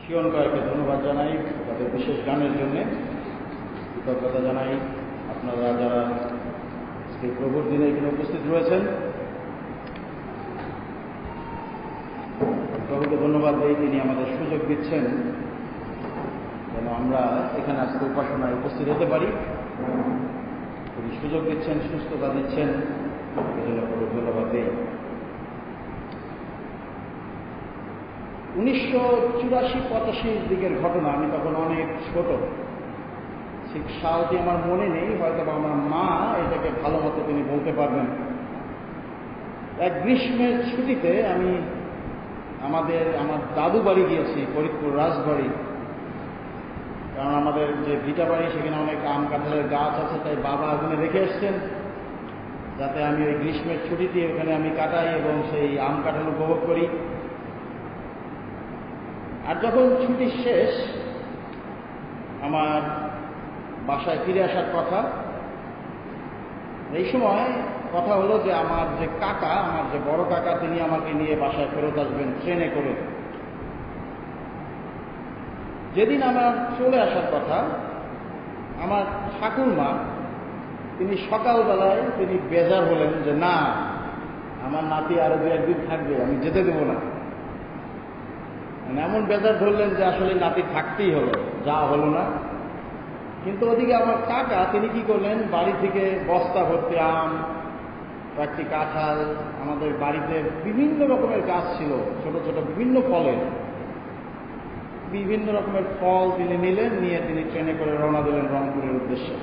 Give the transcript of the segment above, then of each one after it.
শিওন কয়েককে ধন্যবাদ জানাই তাদের বিশেষ গানের জন্য, কৃতজ্ঞতা জানাই আপনারা যারা আজকে প্রভুর দিনে এখানে উপস্থিত রয়েছেন। প্রভুকে ধন্যবাদ দিই, তিনি আমাদের সুযোগ দিচ্ছেন যেন আমরা এখানে আজকে উপাসনায় উপস্থিত হতে পারি। তিনি সুযোগ দিচ্ছেন, সুস্থতা দিচ্ছেন, এজন্য প্রভুকে ধন্যবাদ দিই। 1984-85 দিকের ঘটনা, আমি তখন অনেক ছোট, ঠিক সালটি আমার মনে নেই, হয়তো আমার মা এটাকে ভালো মতো তিনি বলতে পারবেন। এক গ্রীষ্মের ছুটিতে আমি আমার দাদু বাড়ি গিয়েছি, ফরিদপুর রাজবাড়ি। কারণ আমাদের যে ভিটা বাড়ি সেখানে অনেক আম কাঁঠালের গাছ আছে, তাই বাবা ওখানে রেখে এসছেন যাতে আমি ওই গ্রীষ্মের ছুটিতে ওখানে আমি কাটাই এবং সেই আম কাঁঠাল উপভোগ করি। আর যখন ছুটি শেষ, আমার বাসায় ফিরে আসার কথা, এই সময় কথা হলো যে আমার যে কাকা, আমার যে বড় কাকা, তিনি আমাকে নিয়ে বাসায় ফেরত আসবেন ট্রেনে করে। যেদিন আমার চলে আসার কথা, আমার ঠাকুরমা তিনি সকালবেলায় তিনি বেজার হলেন যে না, আমার নাতি আরো 2-1 দিন থাকবে, আমি যেতে দেবো না। এমন বেজার ধরলেন যে আসলে নাতি থাকতেই হলো, যা হলো না। কিন্তু ওদিকে আমার কাকা তিনি কি করলেন, বাড়ি থেকে বস্তা ভর্তি আম, কয়েকটি কাঁঠাল, আমাদের বাড়িতে বিভিন্ন রকমের গাছ ছিল, ছোট ছোট বিভিন্ন ফলের, বিভিন্ন রকমের ফল তিনি নিলেন, নিয়ে তিনি ট্রেনে করে রওনা দিলেন রংপুরের উদ্দেশ্যে।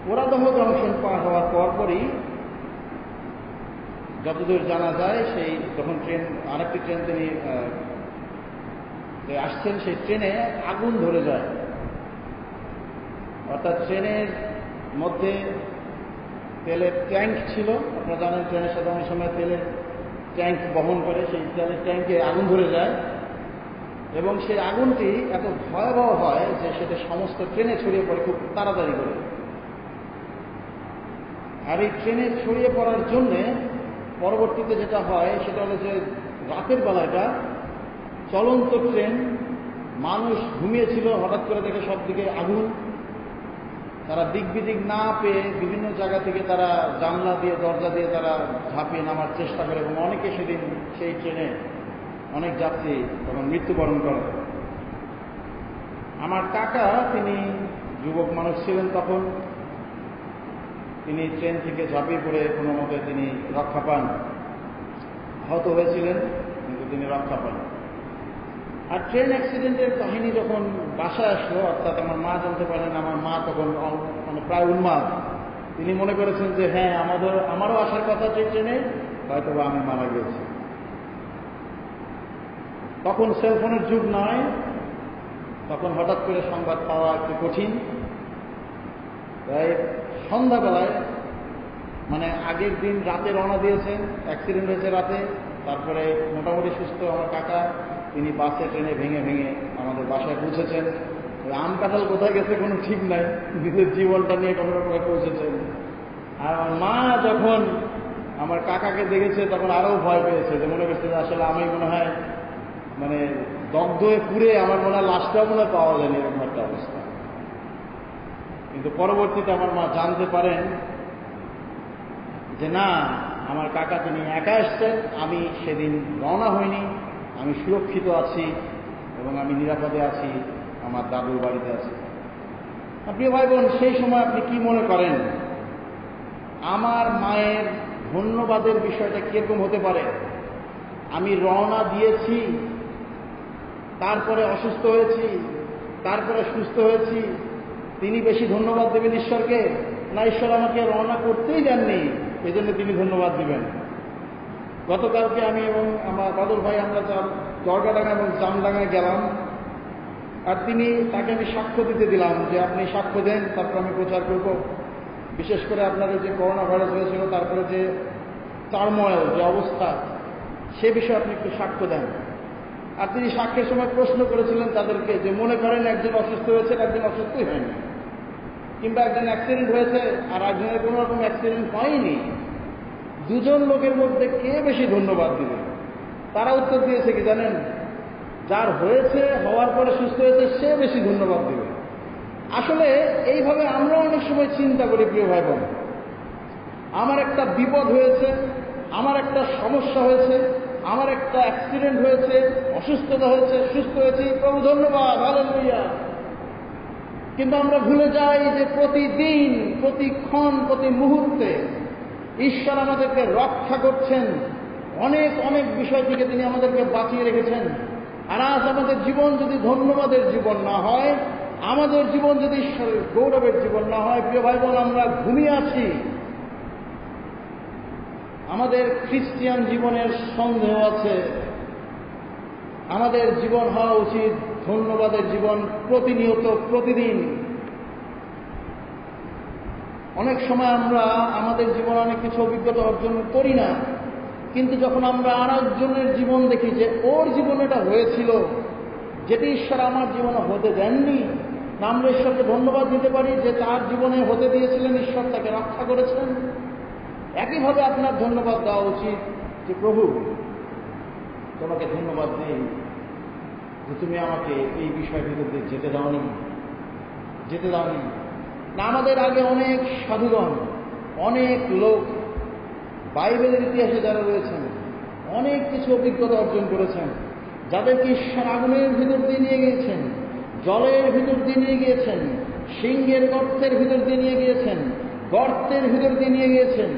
পোড়াদহ জংশন পার হওয়ার পরপরই যতদূর জানা যায়, সেই যখন আরেকটি ট্রেন তিনি আসছেন, সেই ট্রেনে আগুন ধরে যায়। অর্থাৎ ট্রেনের মধ্যে তেলের ট্যাঙ্ক ছিল, আপনারা জানেন ট্রেনের সাথে অনেক সময় তেলের ট্যাঙ্ক বহন করে, সেই তেলের ট্যাঙ্কে আগুন ধরে যায় এবং সেই আগুনটি এত ভয়াবহ হয় যে সেটা সমস্ত ট্রেনে ছড়িয়ে পড়ে খুব তাড়াতাড়ি করে। আর এই ট্রেনে ছড়িয়ে পড়ার জন্যে পরবর্তীতে যেটা হয় সেটা হলো যে রাতের বেলাটা চলন্ত ট্রেন, মানুষ ঘুমিয়েছিল, হঠাৎ করে দেখে সব দিকে আগুন। তারা দিক বিদিক না পেয়ে বিভিন্ন জায়গা থেকে তারা জানলা দিয়ে দরজা দিয়ে তারা ঝাঁপিয়ে নামার চেষ্টা করে এবং অনেকে সেদিন সেই ট্রেনে অনেক যাত্রী তখন মৃত্যুবরণ করে। আমার কাকা তিনি যুবক মানুষ ছিলেন তখন, তিনি ট্রেন থেকে ঝাঁপিয়ে পড়ে কোনো মতে তিনি রক্ষা পান। আহত হয়েছিলেন কিন্তু তিনি রক্ষা পান। আর ট্রেন অ্যাক্সিডেন্টের কাহিনী যখন বাসায় আসলো, অর্থাৎ আমার মা জানতে পারলেন, আমার মা তখন মানে প্রায় উন্মাদ। তিনি মনে করেছেন যে হ্যাঁ, আমারও আসার কথা যে ট্রেনে, হয়তো আমি মারা গেছি। তখন সেলফোনের যুগ নয়, তখন হঠাৎ করে সংবাদ পাওয়া একটু কঠিন। তাই সন্ধ্যাবেলায়, মানে আগের দিন রাতে রওনা দিয়েছেন, অ্যাক্সিডেন্ট হয়েছে রাতে, তারপরে মোটামুটি সুস্থ আমার কাকা, তিনি বাসে ট্রেনে ভেঙে ভেঙে আমাদের বাসায় পৌঁছেছেন। ওই আম কাঁঠাল কোথায় গেছে কোনো ঠিক নাই, নিজের জীবনটা নিয়ে কোনো রকমে পৌঁছেছেন। আর আমার মা যখন আমার কাকাকে দেখেছে তখন আরও ভয় পেয়েছে, যে মনে করছে যে আসলে আমি মনে হয় মানে দগ্ধ হয়ে পুড়ে আমার মনে হয় লাশটাও মনে হয় পাওয়া যায়নি, এরকম একটা অবস্থা। কিন্তু পরবর্তীতে আমার মা জানতে পারেন যে না, আমার কাকা তিনি একা এসছেন, আমি সেদিন রওনা হইনি, আমি সুরক্ষিত আছি এবং আমি নিরাপদে আছি, আমার দাদুর বাড়িতে আছি। প্রিয় ভাই বোন, সেই সময় আপনি কি মনে করেন আমার মায়ের ধন্যবাদের বিষয়টা কিরকম হতে পারে? আমি রওনা দিয়েছি, তারপরে অসুস্থ হয়েছি, তারপরে সুস্থ হয়েছি, তিনি বেশি ধন্যবাদ দেবেন ঈশ্বরকে, না ঈশ্বর আমাকে রওনা করতেই দেননি এই জন্য তিনি ধন্যবাদ দিবেন? গতকালকে আমি এবং আমার বাদল ভাই আমরা দরগাডাঙ্গা এবং জামডাঙ্গায় গেলাম, আর তাকে আমি সাক্ষ্য দিতে দিলাম যে আপনি সাক্ষ্য দেন, তারপর আমি প্রচার করব। বিশেষ করে আপনাদের যে করোনা ভাইরাস হয়েছিল, তারপরে যে টার্ময়েল, যে অবস্থা, সে বিষয়ে আপনি একটু সাক্ষ্য দেন। আর তিনি সাক্ষ্যের সময় প্রশ্ন করেছিলেন তাদেরকে যে মনে করেন একজন অসুস্থ হয়েছে, একজন অসুস্থই হয়নি, কিংবা একজন অ্যাক্সিডেন্ট হয়েছে আর একজনের কোনো রকম অ্যাক্সিডেন্ট হয়নি, দুজন লোকের মধ্যে কে বেশি ধন্যবাদ দিবে? তারা উত্তর দিয়েছে কি জানেন? যার হয়েছে, হওয়ার পরে সুস্থ হয়েছে, সে বেশি ধন্যবাদ দেবে। আসলে এইভাবে আমরা অনেক সময় চিন্তা করি, প্রিয় ভাই বোন, আমার একটা বিপদ হয়েছে, আমার একটা সমস্যা হয়েছে, আমার একটা অ্যাক্সিডেন্ট হয়েছে, অসুস্থতা হয়েছে, সুস্থ হয়েছি, প্রভু ধন্যবাদ, হালেলুয়া। কিন্তু আমরা ভুলে যাই যে প্রতিদিন, প্রতিক্ষণ, প্রতি মুহূর্তে ঈশ্বর আমাদেরকে রক্ষা করছেন। অনেক অনেক বিষয় থেকে তিনি আমাদেরকে বাঁচিয়ে রেখেছেন। আর আজ আমাদের জীবন যদি ধন্যবাদের জীবন না হয়, আমাদের জীবন যদি ঈশ্বরের গৌরবের জীবন না হয়, প্রিয় ভাই বোন, আমরা ঘুমিয়ে আছি। আমাদের খ্রিস্টিয়ান জীবনের সন্দেহ আছে। আমাদের জীবন হওয়া উচিত ধন্যবাদের জীবন, প্রতিনিয়ত, প্রতিদিন। অনেক সময় আমরা আমাদের জীবনে অনেক কিছু অভিজ্ঞতা অর্জন করি না, কিন্তু যখন আমরা আর একজনের জীবন দেখি যে ওর জীবনে এটা হয়েছিল, যেটি ঈশ্বর আমার জীবনে হতে দেননি, না আমরা ঈশ্বরকে ধন্যবাদ দিতে পারি যে তার জীবনে হতে দিয়েছিলেন, ঈশ্বর তাকে রক্ষা করেছেন। একইভাবে আপনার ধন্যবাদ দেওয়া উচিত যে প্রভু, তোমাকে ধন্যবাদ দিই যে তুমি আমাকে এই বিষয়ের ভিতরে যেতে দাওনি। না, আমাদের আগে অনেক সাধুগণ, অনেক লোক বাইবেলের ইতিহাসে যারা রয়েছেন, অনেক কিছু অভিজ্ঞতা অর্জন করেছেন, যাদেরকে ঈশ্বর আগুনের ভিতর দিয়ে নিয়ে গিয়েছেন, জলের ভিতর দিয়ে নিয়ে গিয়েছেন, সিংহের গর্তের ভিতর দিয়ে নিয়ে গিয়েছেন, গর্তের ভিতর দিয়ে নিয়ে গিয়েছেন,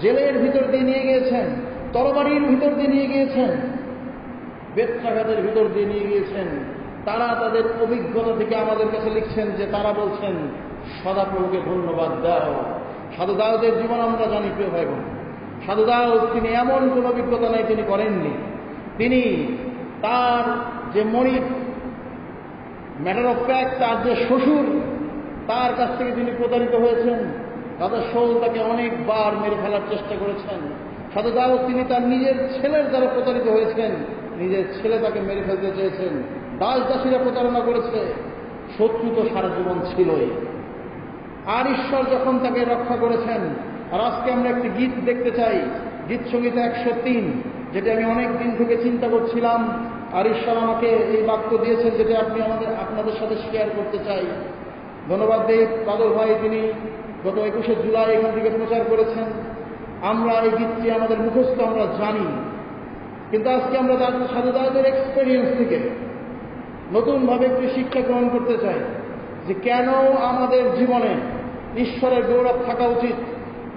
জেলের ভিতর দিয়ে নিয়ে গিয়েছেন, তরবারির ভিতর দিয়ে নিয়ে গিয়েছেন, বেত্রাঘাতের ভিতর দিয়ে নিয়ে গিয়েছেন। তারা তাদের অভিজ্ঞতা থেকে আমাদের কাছে লিখছেন যে তারা বলছেন, সদাপ্রভুকে ধন্যবাদ দাও। সাধু দাউদের জীবন আমরা জানি, প্রিয় ভাই বোন। সাধু দাউদ, তিনি এমন কোন অভিজ্ঞতা নাই তিনি করেননি। তিনি তার যে মনিব, ম্যাটার অফ ফ্যাক্ট, তার যে শ্বশুর, তার কাছ থেকে তিনি প্রতারিত হয়েছেন। রাজা শাউল তাকে অনেকবার মেরে ফেলার চেষ্টা করেছেন। সাধু দাউদ, তিনি তার নিজের ছেলের দ্বারা প্রতারিত হয়েছেন, নিজের ছেলে তাকে মেরে ফেলতে চেয়েছেন। দাস দাসীরা প্রতারণা করেছে, শত্রু তো সারা জীবন ছিলই। আর ঈশ্বর যখন তাকে রক্ষা করেছেন। আর আজকে আমরা একটি গীত দেখতে চাই, গীত সংহিতা 103, যেটা আমি অনেক দিন থেকে চিন্তা করছিলাম, আর ঈশ্বর আমাকে এই বাক্য দিয়েছেন, যেটা আপনাদের সাথে শেয়ার করতে চাই। ধন্যবাদ দেব বাদল ভাই, তিনি গত 21শে জুলাই এখান থেকে প্রচার করেছেন। আমরা এই গীতটি আমাদের মুখস্থ আমরা জানি, কিন্তু আজকে আমরা সাধু দাউদের এক্সপেরিয়েন্স থেকে নতুনভাবে একটি শিক্ষা গ্রহণ করতে চাই যে কেন আমাদের জীবনে ঈশ্বরের গৌরব থাকা উচিত,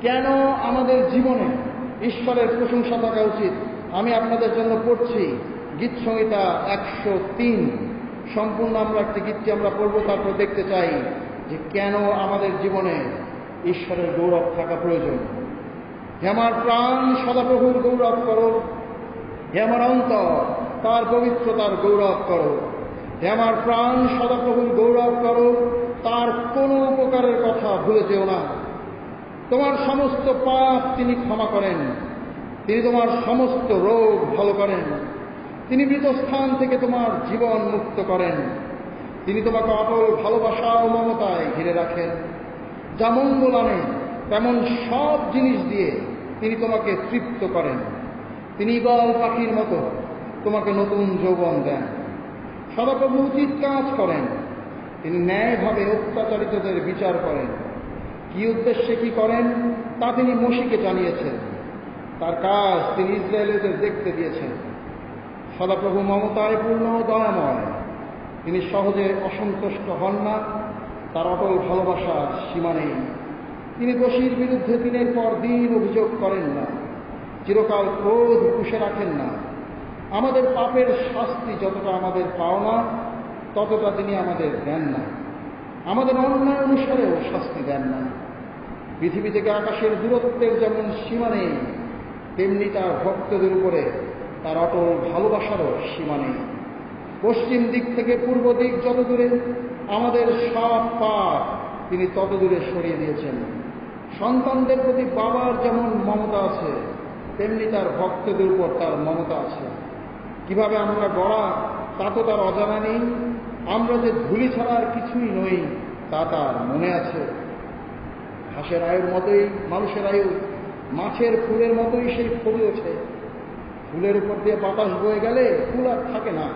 কেন আমাদের জীবনে ঈশ্বরের প্রশংসা থাকা উচিত। আমি আপনাদের জন্য পড়ছি গীত সংহিতা 103, সম্পূর্ণ আমরা একটি গীতটি আমরা পড়ব, তারপর দেখতে চাই যে কেন আমাদের জীবনে ঈশ্বরের গৌরব থাকা প্রয়োজন। হে আমার প্রাণ, সদাপ্রভুর গৌরব করো। হে আমার অন্তর, তার পবিত্রতার গৌরব করো। হে আমার প্রাণ, সদাপ্রভুর গৌরব করো, তার কোন উপকারের কথা ভুলে যেও না। তোমার সমস্ত পাপ তিনি ক্ষমা করেন, তিনি তোমার সমস্ত রোগ ভালো করেন, তিনি মৃতস্থান থেকে তোমার জীবন মুক্ত করেন, তিনি তোমাকে অটল ভালোবাসা ও মমতায় ঘিরে রাখেন। যা মঙ্গল আনে তেমন সব জিনিস দিয়ে তিনি তোমাকে তৃপ্ত করেন। তিনি ঈগল পাখির মতো তোমাকে নতুন যৌবন দেন। সদাপ্রভু উচিত কাজ করেন, তিনি ন্যায়ভাবে অত্যাচারিতদের বিচার করেন। কি উদ্দেশ্যে কি করেন তা তিনি মোশিকে জানিয়েছেন, তার কাজ তিনি ইসরায়েলদের দেখতে দিয়েছেন। সদাপ্রভু মমতায় পূর্ণ, দয়াময়, তিনি সহজে অসন্তুষ্ট হন না, তার অটল ভালোবাসার সীমা নেই। তিনি দোষীর বিরুদ্ধে দিনের পর দিন অভিযোগ করেন না, চিরকাল ক্রোধ পুষে রাখেন না। আমাদের পাপের শাস্তি যতটা আমাদের পাওনা, ততটা তিনি আমাদের দেন না, আমাদের অন্যায় অনুসারেও শাস্তি দেন না। পৃথিবী থেকে আকাশের দূরত্বের যেমন সীমা নেই, তেমনি তার ভক্তদের উপরে তার অটল ভালোবাসারও সীমা নেই। পশ্চিম দিক থেকে পূর্ব দিক যত দূরে, আমাদের সব পাপ তিনি তত দূরে সরিয়ে দিয়েছেন। সন্তানদের প্রতি বাবার যেমন মমতা আছে, তেমনি তার ভক্তদের উপর তার মমতা আছে। কিভাবে আমরা গড়া তা তো তার অজানা নেই, আমরা যে ধুলি ছাড়া আর কিছুই নই তা তার মনে আছে। ঘাসের আয়ুর মতোই মানুষের আয়ু, মাছের ফুলের মতোই সেই ফুলে ওঠে। ফুলের উপর দিয়ে বাতাস বয়ে গেলে ফুল আর থাকে না,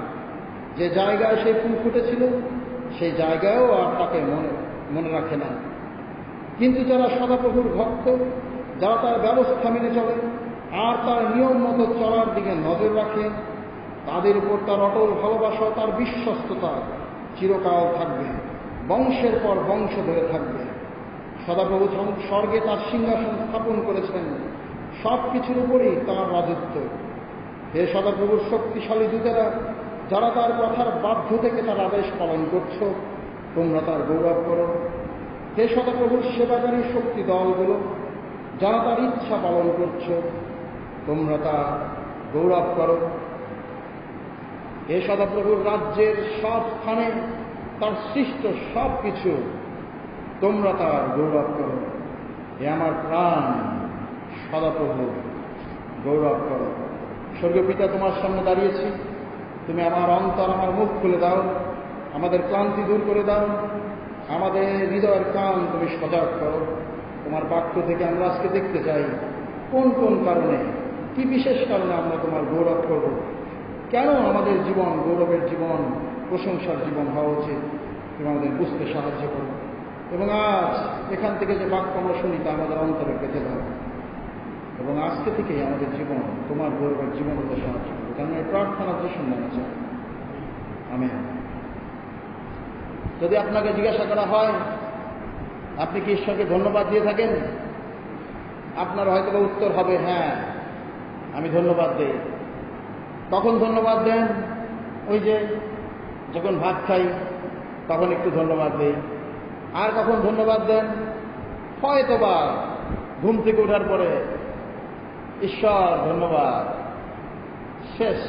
যে জায়গায় সেই ফুল ফুটেছিল সেই জায়গায়ও আর তাকে মনে রাখে না। কিন্তু যারা সদাপ্রভুর ভক্ত, যারা তার ব্যবস্থা মেনে চলে আর তার নিয়ম মতো চলার দিকে নজর রাখে, তাদের উপর তার অটল ভালোবাসা, তার বিশ্বস্ততা চিরকাল থাকবে, বংশের পর বংশ ধরে থাকবে। সদাপ্রভু স্বর্গে তার সিংহাসন স্থাপন করেছেন, সব কিছুর উপরই তাঁর রাজত্ব। হে সদাপ্রভুর শক্তিশালী দূতেরা, যারা তার কথার বাধ্য থেকে তার আদেশ পালন করছ, তোমরা তার গৌরব করো। হে সদাপ্রভুর সেবাকারী শক্তি দলগুলো, যারা তার ইচ্ছা পালন করছ, তোমরা তার গৌরব করো। হে সদাপ্রভুর রাজ্যের সব স্থানে তার সৃষ্ট সব কিছু, তোমরা তার গৌরব করো। হে আমার প্রাণ, সদাপ্রভু গৌরব করো। স্বর্গীয় পিতা, তোমার সামনে দাঁড়িয়েছি, তুমি আমার অন্তর, আমার মুখ খুলে দাও, আমাদের ক্লান্তি দূর করে দাও, আমাদের হৃদয়ের কান তুমি সজাগ করো। তোমার বাক্য থেকে আমরা আজকে দেখতে চাই কোন কোন কারণে, কি বিশেষ কারণে আমরা তোমার গৌরব করব, কেন আমাদের জীবন গৌরবের জীবন, প্রশংসার জীবন হওয়া উচিত। তুমি আমাদের বুঝতে সাহায্য করো এবং আজ এখান থেকে যে বাক্য আমরা শুনি তা আমাদের অন্তরে পেতে দাও এবং আজকে থেকেই আমাদের জীবন তোমার গৌরবের জীবন হতে সাহায্য করো। কারণ এই প্রার্থনা দর্শন জানা চাই। আমেন। যদি আপনাকে জিজ্ঞাসা করা হয় আপনি কি ঈশ্বরকে ধন্যবাদ দিয়ে থাকেন, আপনার হয়তো উত্তর হবে হ্যাঁ, আমি ধন্যবাদ দেই। কখন ধন্যবাদ দেন? ওই যে যখন ভাত খাই তখন একটু ধন্যবাদ দেই। আর কখন ধন্যবাদ দেন? হয়তোবা ঘুম থেকে ওঠার পরে, ঈশ্বর ধন্যবাদ, শেষ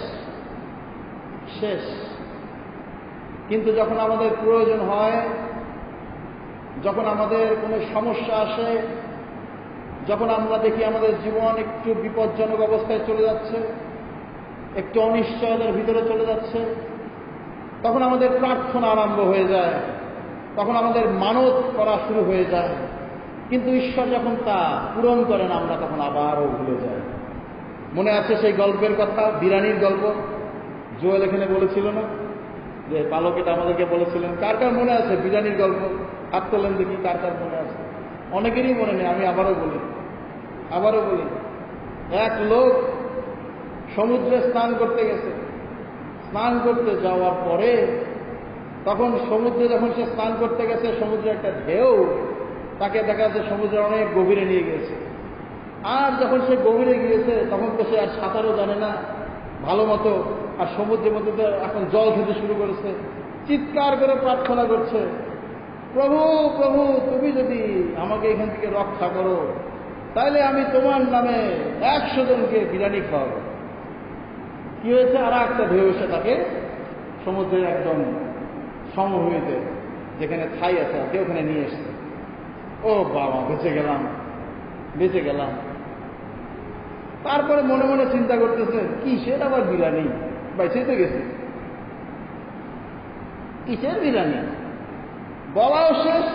শেষ। কিন্তু যখন আমাদের প্রয়োজন হয়, যখন আমাদের কোনো সমস্যা আসে, যখন আমরা দেখি আমাদের জীবন একটু বিপজ্জনক অবস্থায় চলে যাচ্ছে, একটু অনিশ্চয়তার ভিতরে চলে যাচ্ছে, তখন আমাদের প্রার্থনা আরম্ভ হয়ে যায়, তখন আমাদের মানত করা শুরু হয়ে যায়। কিন্তু ঈশ্বর যখন তা পূরণ করেন, আমরা তখন আবারও ভুলে যাই। মনে আছে সেই গল্পের কথা, বিরানির গল্প? জোয়েল এখানে বলেছিল না যে পালক এটা আমাদেরকে বলেছিলেন? কার কার মনে আছে বিরানির গল্প? হাত তোলেন দেখি, কার কার মনে আছে? অনেকেরই মনে নেই। আমি আবারও বলি। এক লোক সমুদ্রে স্নান করতে গেছে। স্নান করতে যাওয়ার পরে তখন সমুদ্রে যখন সে স্নান করতে গেছে, সমুদ্রে একটা ঢেউ তাকে দেখা যাচ্ছে সমুদ্রে অনেক গভীরে নিয়ে গেছে। আর যখন সে গভীরে গিয়েছে তখন তো সে আর সাঁতারও জানে না ভালো মতো, আর সমুদ্রের মধ্যে তো এখন জল খেতে শুরু করেছে। চিৎকার করে প্রার্থনা করছে, প্রভু প্রভু, তুমি যদি আমাকে এখান থেকে রক্ষা করো তাহলে আমি তোমার নামে 100 জনকে বিরিয়ানি খাওয়াবো। কি হয়েছে? আর একটা ঢেউ এসে তাকে সমুদ্রের একদম সমভূমিতে যেখানে ছাই আছে আর ওখানে নিয়ে এসছে। ও বাবা, বেঁচে গেলাম। তারপরে মনে মনে চিন্তা করতেছেন, কিসের আবার বিরিয়ানি, বেঁচে তো গেছে, কিসের বিরিয়ানি? বলাও শেষ,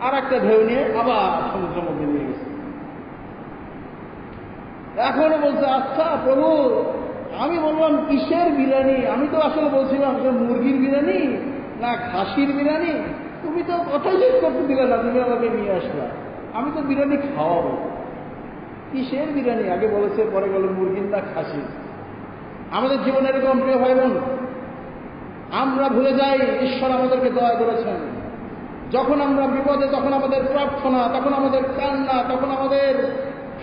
আর একটা ঢেউ নিয়ে আবার সমুদ্রের মধ্যে নিয়ে গেছে। এখনো বলছে, আচ্ছা প্রভু, আমি বললাম কিসের বিরিয়ানি? আমি তো আসলে বলছিলাম যে মুরগির বিরিয়ানি না খাসির বিরিয়ানি। তুমি তো কথাই শেষ করতে দিলে না, তুমি আমাকে নিয়ে আসলা, আমি তো বিরিয়ানি খাওয়াবো। কিসের বিরিয়ানি? আগে বলেছে, পরে বলে মুরগির না খাসির। আমাদের জীবনে এরকম প্রিয় ভাই বোন, আমরা ভুলে যাই ঈশ্বর আমাদেরকে দয়া করেছেন। যখন আমরা বিপদে, তখন আমাদের প্রার্থনা, তখন আমাদের কান্না, তখন আমাদের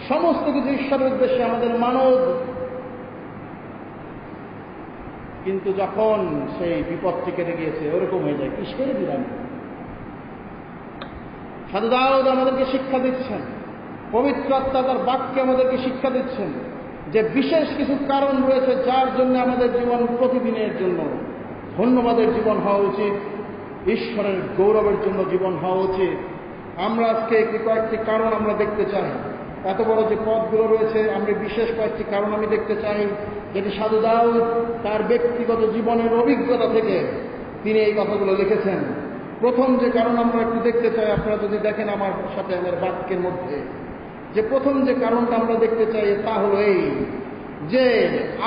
সমস্ত কিছু ঈশ্বরের উদ্দেশ্যে, আমাদের মানব। কিন্তু যখন সেই বিপদটি কেটে গিয়েছে, ওরকম হয়ে যায়, কিসের বিরিয়ানি? সাধু দাউদ আমাদেরকে শিক্ষা দিচ্ছেন, পবিত্র আত্মা তার বাক্যে আমাদেরকে শিক্ষা দিচ্ছেন যে বিশেষ কিছু কারণ রয়েছে যার জন্য আমাদের জীবন প্রতিদিনের জন্য ধন্যবাদের জীবন হওয়া উচিত, ঈশ্বরের গৌরবের জন্য জীবন হওয়া উচিত। আমরা আজকে কয়েকটি কারণ আমরা দেখতে চাই। এত বড় যে পদগুলো রয়েছে, আমরা বিশেষ কয়েকটি কারণ আমি দেখতে চাই, যেটি সাধু দাউদ তার ব্যক্তিগত জীবনের অভিজ্ঞতা থেকে তিনি এই কথাগুলো লিখেছেন। প্রথম যে কারণ আমরা একটু দেখতে চাই, আপনারা যদি দেখেন আমার সাথে আমার বাক্যের মধ্যে, যে প্রথম যে কারণটা আমরা দেখতে চাই তা হলো এই, যে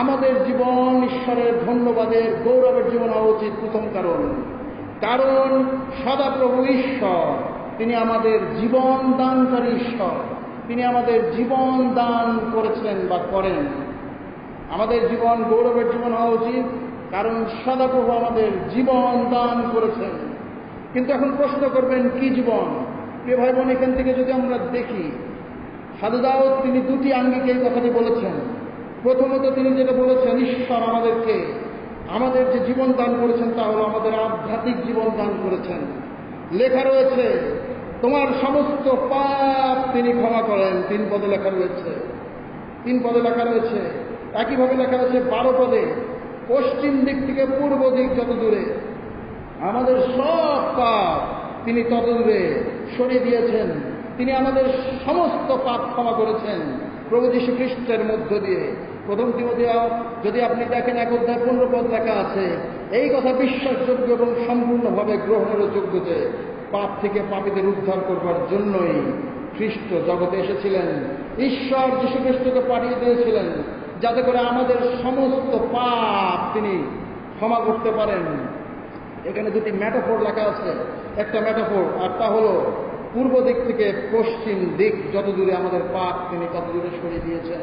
আমাদের জীবন ঈশ্বরের ধন্যবাদের গৌরবের জীবন হওয়া উচিত প্রথম কারণ সদাপ্রভু ঈশ্বর, তিনি আমাদের জীবন দানকারী ঈশ্বর। তিনি আমাদের জীবন দান করেছেন বা করেন। আমাদের জীবন গৌরবের জীবন হওয়া উচিত কারণ সদাপ্রভু আমাদের জীবন দান করেছেন। কিন্তু এখন প্রশ্ন করবেন, কি জীবন? প্রিয় ভাই বোন, এখান থেকে যদি আমরা দেখি, সাধু দাউদ তিনি দুটি আঙ্গিকে এই কথাটি বলেছেন। প্রথমত তিনি যেটা বলেছেন, ঈশ্বর আমাদের যে জীবন দান করেছেন তা হলো আমাদের আধ্যাত্মিক জীবন দান করেছেন। লেখা রয়েছে, তোমার সমস্ত পাপ তিনি ক্ষমা করেন। 3 পদে লেখা রয়েছে। 3 পদে লেখা রয়েছে। একইভাবে লেখা রয়েছে 12 পদে, পশ্চিম দিক থেকে পূর্ব দিক যত দূরে আমাদের সব পাপ তিনি তত দূরে সরিয়ে দিয়েছেন। তিনি আমাদের সমস্ত পাপ ক্ষমা করেছেন প্রভু যীশু খ্রিস্টের মধ্য দিয়ে। প্রথম তিমোথেয় যদি আপনি দেখেন 1 অধ্যায় 15 পদ লেখা আছে, এই কথা বিশ্বাসযোগ্য এবং সম্পূর্ণভাবে গ্রহণের যোগ্য যে পাপ থেকে পাপীদের উদ্ধার করবার জন্যই খ্রিস্ট জগতে এসেছিলেন। ঈশ্বর যীশু খ্রিস্টকে পাঠিয়ে দিয়েছিলেন যাতে করে আমাদের সমস্ত পাপ তিনি ক্ষমা করতে পারেন। এখানে দুটি ম্যাটাফোর লেখা আছে। একটা ম্যাটাফোর, আর তা হলো পূর্ব দিক থেকে পশ্চিম দিক যত দূরে আমাদের পাপ তিনি তত দূরে সরিয়ে দিয়েছেন।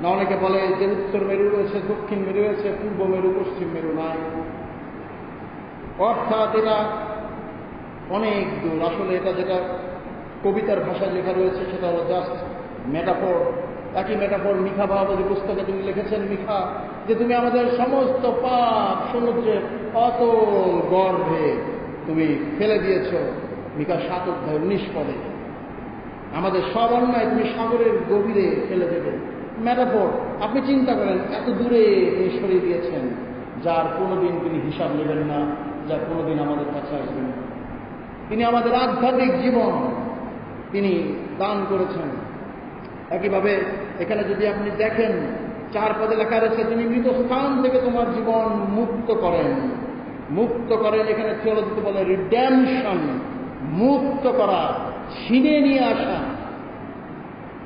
না, অনেকে বলে যে উত্তর মেরু রয়েছে, দক্ষিণ মেরু রয়েছে, পূর্ব মেরু পশ্চিম মেরু নাই। অর্থাৎ এটা অনেক দূর। আসলে এটা যেটা কবিতার ভাষায় লেখা রয়েছে সেটা হলো জাস্ট মেটাফোর। একই মেটাফোর মিখা ভাবাদী পুস্তকে তিনি লিখেছেন, মিখা, যে তুমি আমাদের সমস্ত পাপ সমুদ্রের অতল গর্ভে তুমি ফেলে দিয়েছ। মিখা 7 অধ্যায় 19 পদে আমাদের সব অন্যায় তুমি সাগরের গভীরে ফেলে দেবে। মেটাফোর। আপনি চিন্তা করেন, এত দূরে তিনি সরিয়ে দিয়েছেন, যার কোনোদিন তিনি হিসাব নেবেন না, যার কোনোদিন আমাদের কাছে আসবেন না। তিনি আমাদের আধ্যাত্মিক জীবন তিনি দান করেছেন। একইভাবে এখানে যদি আপনি দেখেন 4 পদে লেখা রয়েছে, তিনি মৃত স্থান থেকে তোমার জীবন মুক্ত করেন। মুক্ত করেন এখানে থিওলজিতে বলে রিডেমশন, মুক্ত করা, ছিনিয়ে নিয়ে আসা।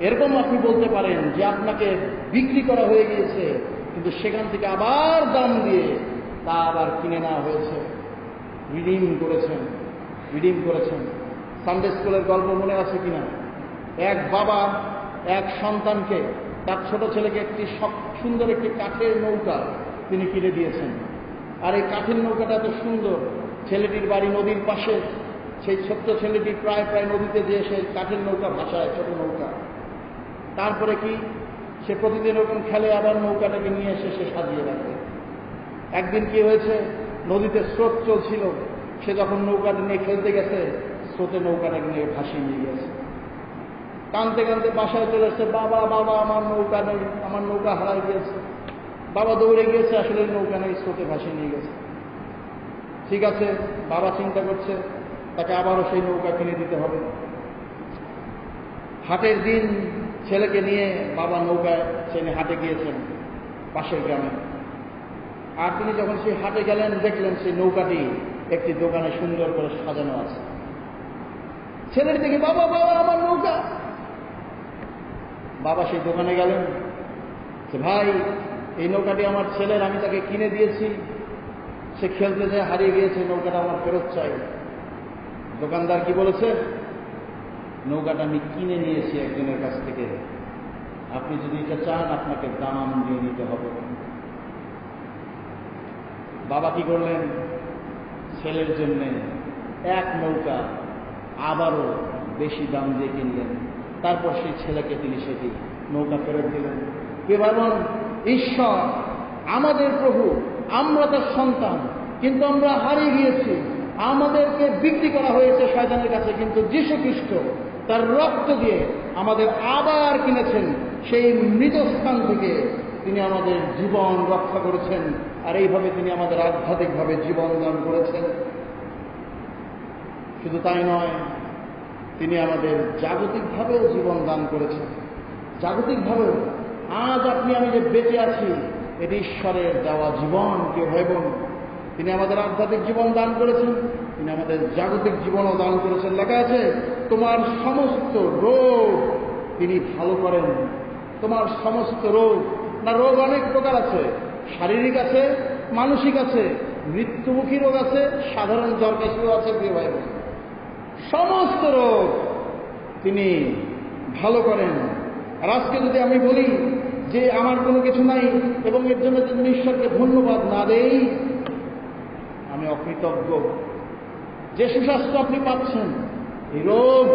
এরকম আপনি বলতে পারেন যে আপনাকে বিক্রি করা হয়ে গিয়েছে, কিন্তু সেখান থেকে আবার দাম দিয়ে তা আবার কিনে নেওয়া হয়েছে। রিডিম করেছেন। সানডে স্কুলের গল্প মনে আছে কিনা? এক বাবা এক সন্তানকে, তার ছোট ছেলেকে একটি সুন্দর একটি কাঠের নৌকা তিনি কিনে দিয়েছেন। আর এই কাঠের নৌকাটা এত সুন্দর, ছেলেটির বাড়ি নদীর পাশে। সেই ছোট্ট ছেলেটি প্রায় নদীতে যেয়ে সেই কাঠের নৌকা ভাসায়, ছোট নৌকা। তারপরে কি, সে প্রতিদিন ওরকম খেলে, আবার নৌকাটাকে নিয়ে এসে সে সাজিয়ে রাখে। একদিন কি হয়েছে, নদীতে স্রোত চলছিল, সে যখন নৌকাটা নিয়ে খেলতে গেছে, স্রোতে নৌকাটাকে নিয়ে ভাসিয়ে নিয়ে গেছে। কাঁদতে কাঁদতে বাসায় চলে এসছে, বাবা আমার নৌকা নেই, আমার নৌকা হারাই গিয়েছে। বাবা দৌড়ে গিয়েছে, আসলে নৌকা নেই, স্রোতে ভাসিয়ে নিয়ে গেছে। ঠিক আছে, বাবা চিন্তা করছে তাকে আবারও সেই নৌকা কিনে দিতে হবে। হাটের দিন ছেলেকে নিয়ে বাবা নৌকায় ছেলে হাটে গিয়েছেন পাশের গ্রামে। আর তিনি যখন সেই হাটে গেলেন, দেখলেন সেই নৌকাটি একটি দোকানে সুন্দর করে সাজানো আছে। ছেলের দেখে, বাবা আমার নৌকা। বাবা সেই দোকানে গেলেন, যে ভাই, এই নৌকাটি আমার ছেলের, আমি তাকে কিনে দিয়েছি, সে খেলতে যায় হারিয়ে গিয়েছে, নৌকাটা আমার ফেরত চাই। দোকানদার কি বলেছে? নৌকাটা আমি কিনে নিয়েছি একজনের কাছ থেকে, আপনি যদি এটা চান আপনাকে দাম দিয়ে নিতে হবে। বাবা কি করলেন? ছেলের জন্য এক নৌকা আবারও বেশি দাম দিয়ে কিনলেন। তারপর সেই ছেলেকে তিনি সেটি নৌকা ফেরত দিলেন। কে ভাবুন, ঈশ্বর আমাদের প্রভু, আমরা তার সন্তান, কিন্তু আমরা হারিয়ে গিয়েছি। আমাদেরকে বিক্রি করা হয়েছে শয়তানের কাছে, কিন্তু যীশু খ্রিস্ট তার রক্ত দিয়ে আমাদের আবার কিনেছেন। সেই মৃতস্থান থেকে তিনি আমাদের জীবন রক্ষা করেছেন, আর এইভাবে তিনি আমাদের আধ্যাত্মিকভাবে জীবন দান করেছেন। শুধু তাই নয়, তিনি আমাদের জাগতিকভাবেও জীবন দান করেছেন। জাগতিকভাবেও আজ আপনি আমি যে বেঁচে আছি, এটি ঈশ্বরের দেওয়া জীবন। কেউ ভাবুন, তিনি আমাদের আধ্যাত্মিক জীবন দান করেছেন, তিনি আমাদের জাগতিক জীবনও দান করেছেন। লেখা আছে, তোমার সমস্ত রোগ তিনি ভালো করেন। তোমার সমস্ত রোগ, না রোগ অনেক প্রকার আছে, শারীরিক আছে, মানসিক আছে, মৃত্যুমুখী রোগ আছে, সাধারণ জ্বর কাশিও আছে। প্রিয় ভাই বোন, সমস্ত রোগ তিনি ভালো করেন। আর আজকে যদি আমি বলি যে আমার কোনো কিছু নাই এবং এর জন্য যদি ঈশ্বরকে ধন্যবাদ না দেই, আমি অকৃতজ্ঞ। যে সুস্বাস্থ্য আপনি পাচ্ছেন, এই রোগ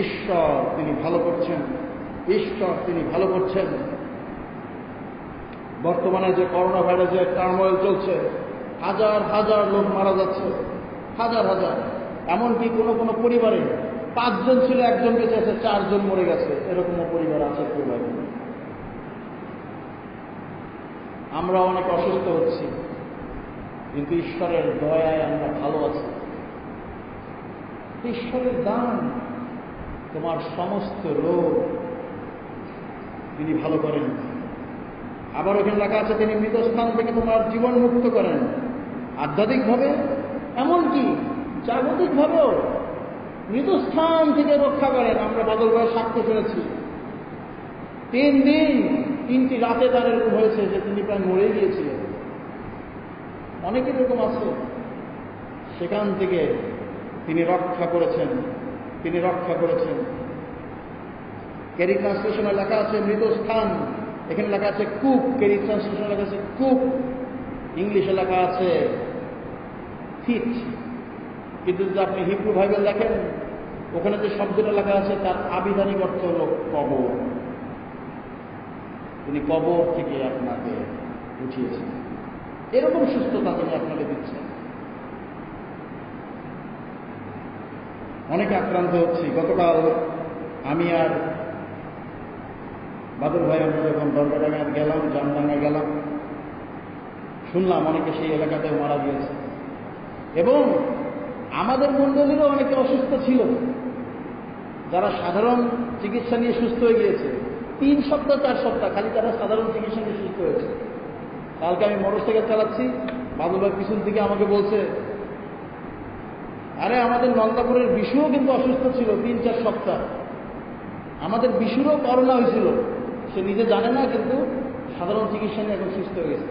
ঈশ্বর তিনি ভালো করছেন, ঈশ্বর তিনি ভালো করছেন। বর্তমানে যে করোনা ভাইরাসের টার্মোয়েল চলছে, হাজার হাজার লোক মারা যাচ্ছে, হাজার হাজার। এমনকি কোনো কোনো পরিবারে 5 জন ছিল, 1 জন বেঁচে আছে, 4 জন মরে গেছে, এরকমও পরিবার আছে। আমরা অনেক অসুস্থ হচ্ছি, কিন্তু ঈশ্বরের দয়ায় আমরা ভালো আছি। ঈশ্বরের দান, তোমার সমস্ত রোগ তিনি ভালো করেন। আবার ওখানে লেখা আছে তিনি মৃতস্থান থেকে তোমার জীবন মুক্ত করেন, আধ্যাত্মিকভাবে এমনকি জাগতিকভাবেও মৃতস্থান থেকে রক্ষা করেন। আমরা বাদল ভাইয়ের সাক্ষ্য শুনেছি, 3 দিন 3টি রাতে তার এরকম হয়েছে যে তিনি প্রায় মরে গিয়েছিলেন। অনেকের এরকম আছে, সেখান থেকে তিনি রক্ষা করেছেন, তিনি রক্ষা করেছেন। ক্যারি ট্রান্সলেশনে লেখা আছে মৃতস্থান, এখানে লেখা আছে কূপ। ক্যারি ট্রান্সলেশনে লেখা আছে কূপ, ইংলিশে লেখা আছে ফিট। কিন্তু যদি আপনি হিব্রু বাইবেল দেখেন, ওখানে যে শব্দটা লেখা আছে তার আবিধানিক অর্থ হল কবর। তিনি কবর থেকে আপনাকে উঠিয়েছেন, এরকম সুস্থতা তিনি আপনাকে দিচ্ছেন। অনেকে আক্রান্ত হচ্ছি। গতকাল আমি আর বাদল ভাই আমরা যখন দরগাডাঙ্গায় গেলাম, জামডাঙ্গায় গেলাম, শুনলাম অনেকে সেই এলাকাতেও মারা গিয়েছে এবং আমাদের মণ্ডলীরও অনেকে অসুস্থ ছিল, যারা সাধারণ চিকিৎসা নিয়ে সুস্থ হয়ে গিয়েছে। 3 সপ্তাহ 4 সপ্তাহ খালি তারা সাধারণ চিকিৎসা নিয়ে সুস্থ হয়েছে। কালকে আমি মোটরসাইকেল চালাচ্ছি, বাদল ভাই পিছন থেকে আমাকে বলছে, আরে আমাদের নন্দাপুরের বিশুও কিন্তু অসুস্থ ছিল 3-4 সপ্তাহ, আমাদের বিশুরও করোনা হয়েছিল, সে নিজে জানে না, কিন্তু সাধারণ চিকিৎসা নিয়ে এখন সুস্থ হয়ে গেছে।